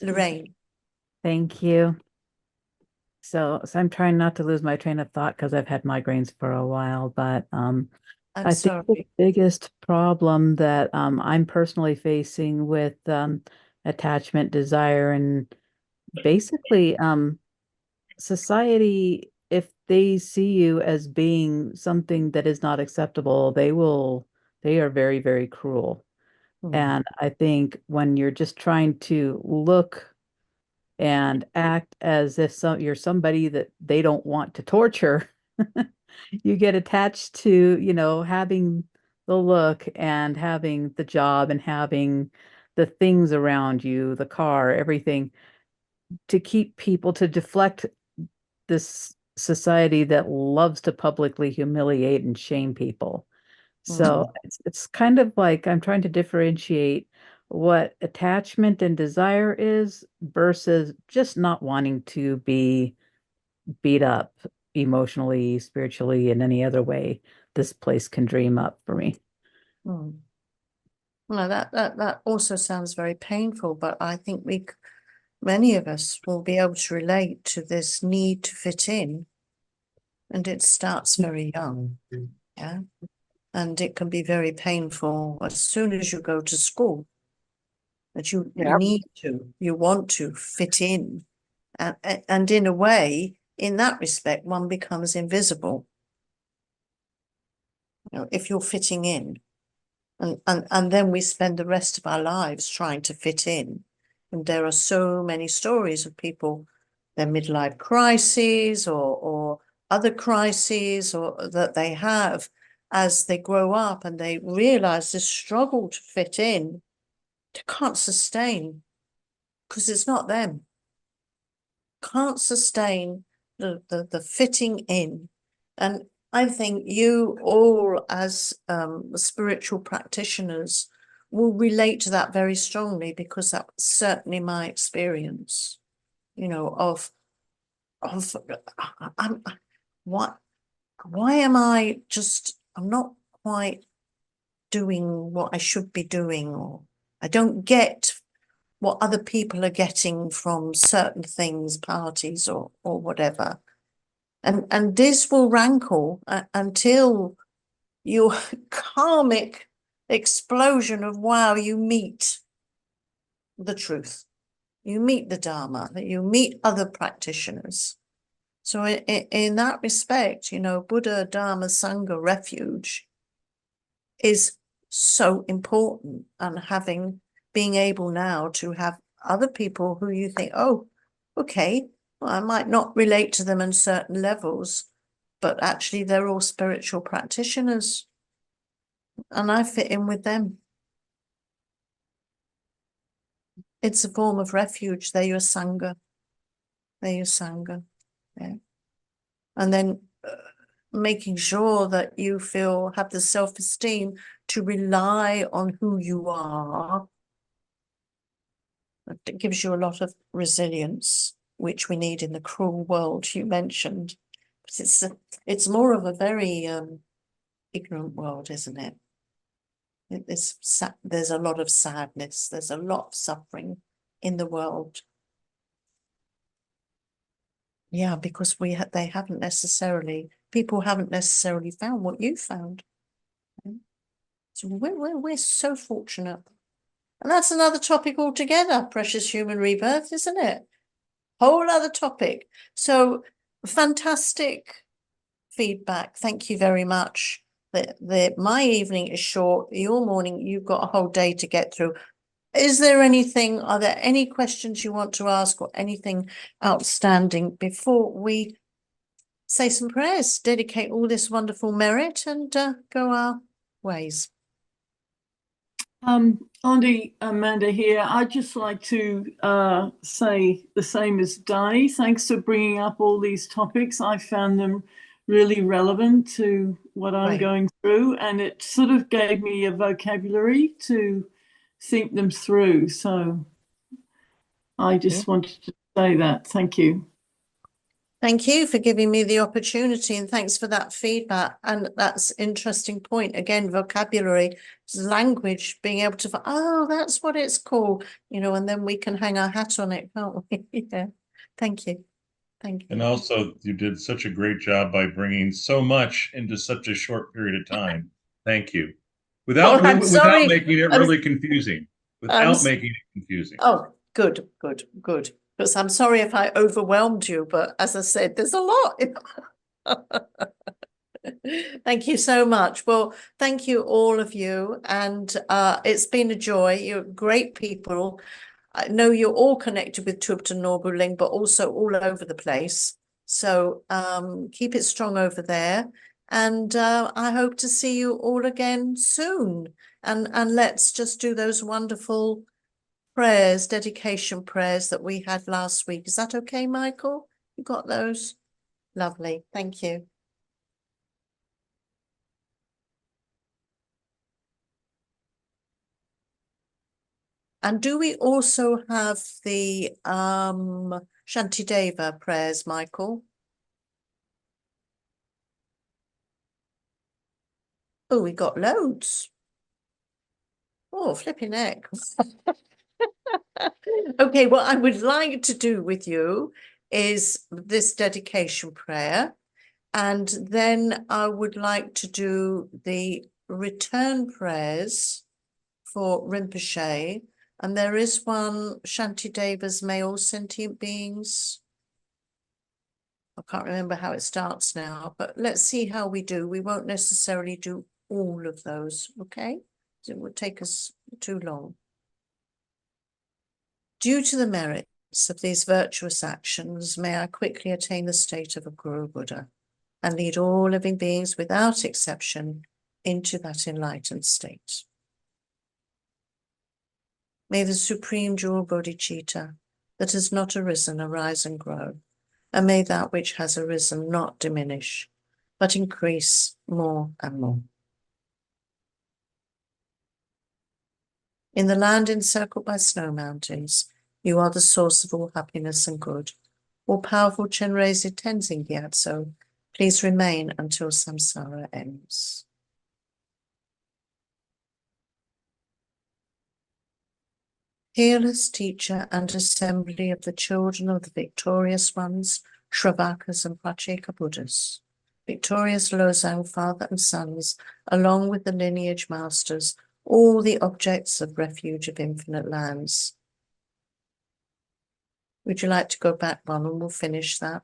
Lorraine. thank you. So I'm trying not to lose my train of thought because I've had migraines for a while, but I'm I think the sorry. biggest problem that I'm personally facing with attachment, desire, and basically society, if they see you as being something that is not acceptable, they are very, very cruel. And I think when you're just trying to look and act as if you're somebody that they don't want to torture, you get attached to, having the look and having the job and having the things around you, the car, everything, to keep people, to deflect this society that loves to publicly humiliate and shame people. So it's kind of like I'm trying to differentiate what attachment and desire is versus just not wanting to be beat up emotionally, spiritually, in any other way this place can dream up for me. Well, that also sounds very painful, but I think many of us will be able to relate to this need to fit in, and it starts very young. Yeah. And it can be very painful as soon as you go to school, that you you want to fit in. And in a way, in that respect, one becomes invisible. If you're fitting in, and then we spend the rest of our lives trying to fit in. And there are so many stories of people, their midlife crises or other crises or that they have as they grow up and they realize this struggle to fit in, they can't sustain because it's not them. Can't sustain the fitting in. And I think you all as spiritual practitioners will relate to that very strongly, because that's certainly my experience, of why am I just, I'm not quite doing what I should be doing, or I don't get what other people are getting from certain things, parties or whatever. And this will rankle until your karmic explosion of wow, you meet the truth, you meet the Dharma, that you meet other practitioners. So in that respect, Buddha, Dharma, Sangha, refuge is so important, and being able now to have other people who you think, oh, okay, well, I might not relate to them on certain levels, but actually they're all spiritual practitioners and I fit in with them. It's a form of refuge. They're your Sangha. They're your Sangha. Yeah. And then making sure that you have the self-esteem to rely on who you are. It gives you a lot of resilience, which we need in the cruel world you mentioned. But it's more of a very ignorant world, isn't it? There's a lot of sadness. There's a lot of suffering in the world. Yeah, because people haven't necessarily found what you found. So we're so fortunate. And that's another topic altogether, precious human rebirth, isn't it? Whole other topic. So fantastic feedback. Thank you very much. My evening is short. Your morning, you've got a whole day to get through. Are there any questions you want to ask or anything outstanding before we say some prayers, dedicate all this wonderful merit and go our ways? Ondy, Amanda here. I'd just like to say the same as Dani. Thanks for bringing up all these topics. I found them really relevant to what I'm Right. going through, and it sort of gave me a vocabulary to think them through. So I just wanted to say that. Thank you. Thank you for giving me the opportunity, and thanks for that feedback. And that's an interesting point. Again, vocabulary, language, being able to, oh, that's what it's called, and then we can hang our hat on it, can't we? Yeah. Thank you. Thank you. And also, you did such a great job by bringing so much into such a short period of time. Thank you. Without making it really confusing. Without making it confusing. Oh, good. Because I'm sorry if I overwhelmed you, but as I said, there's a lot. Thank you so much. Well, thank you, all of you. And it's been a joy. You're great people. I know you're all connected with Tubtan Norbuling, but also all over the place. So keep it strong over there. And I hope to see you all again soon. And let's just do those wonderful prayers, dedication prayers that we had last week. Is that okay, Michael? You got those? Lovely. Thank you. And do we also have the Shantideva prayers, Michael? Oh, we got loads. Oh, flipping heck. Okay, what I would like to do with you is this dedication prayer. And then I would like to do the return prayers for Rinpoche. And there is one, Shantideva's May All Sentient Beings. I can't remember how it starts now, but let's see how we do. We won't necessarily do all of those, okay? It would take us too long. Due to the merits of these virtuous actions, may I quickly attain the state of a Guru Buddha and lead all living beings without exception into that enlightened state. May the supreme jewel bodhicitta that has not arisen arise and grow, and may that which has arisen not diminish, but increase more and more. In the land encircled by snow mountains, you are the source of all happiness and good. All powerful Chenrezig Tenzin Gyatso, please remain until samsara ends. Peerless teacher and assembly of the children of the victorious ones, Shravakas and Pracheka Buddhas, victorious Losang father and sons, along with the lineage masters, all the objects of refuge of infinite lands. Would you like to go back one and we'll finish that?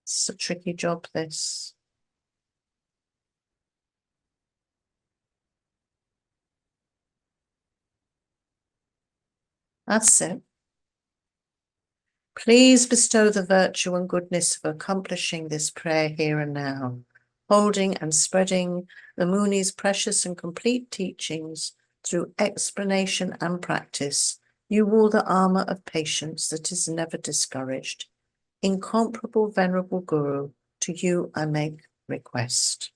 It's a tricky job, this. That's it. Please bestow the virtue and goodness of accomplishing this prayer here and now, holding and spreading the Muni's precious and complete teachings through explanation and practice. You wore the armor of patience that is never discouraged. Incomparable venerable Guru, to you I make request.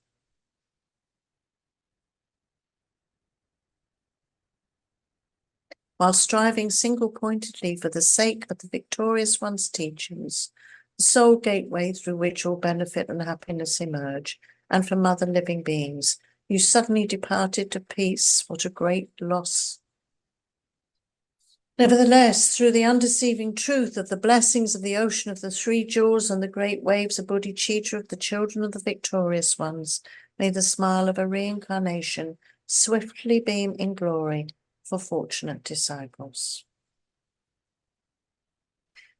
While striving single-pointedly for the sake of the victorious one's teachings, the sole gateway through which all benefit and happiness emerge, and from other living beings, you suddenly departed to peace. What a great loss. Nevertheless, through the undeceiving truth of the blessings of the ocean of the three jewels and the great waves of bodhicitta of the children of the victorious ones, may the smile of a reincarnation swiftly beam in glory for fortunate disciples.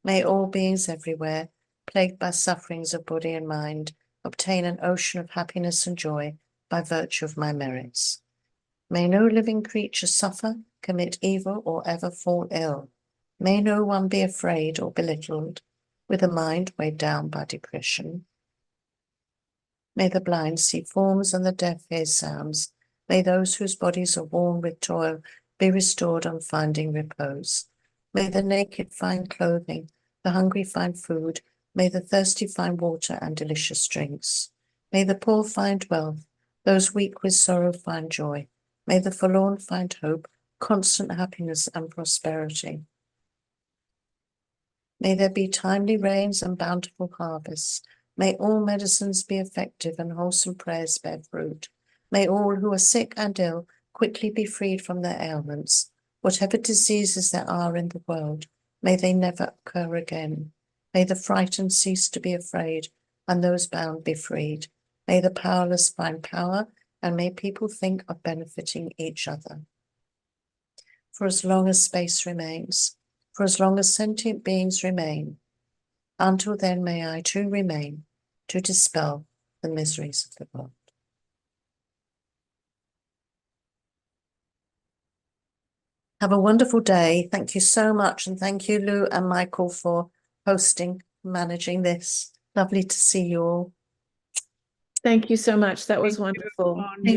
May all beings everywhere, plagued by sufferings of body and mind, obtain an ocean of happiness and joy by virtue of my merits. May no living creature suffer, commit evil, or ever fall ill. May no one be afraid or belittled, with a mind weighed down by depression. May the blind see forms and the deaf hear sounds. May those whose bodies are worn with toil be restored on finding repose. May the naked find clothing, the hungry find food. May the thirsty find water and delicious drinks. May the poor find wealth, those weak with sorrow find joy. May the forlorn find hope, constant happiness and prosperity. May there be timely rains and bountiful harvests. May all medicines be effective and wholesome prayers bear fruit. May all who are sick and ill quickly be freed from their ailments. Whatever diseases there are in the world, may they never occur again. May the frightened cease to be afraid, and those bound be freed. May the powerless find power, and may people think of benefiting each other. For as long as space remains, for as long as sentient beings remain, until then may I too remain to dispel the miseries of the world. Have a wonderful day. Thank you so much. And thank you, Lou and Michael, for hosting, managing this. Lovely to see you all. Thank you so much. That was Thank you, wonderful. Ondy.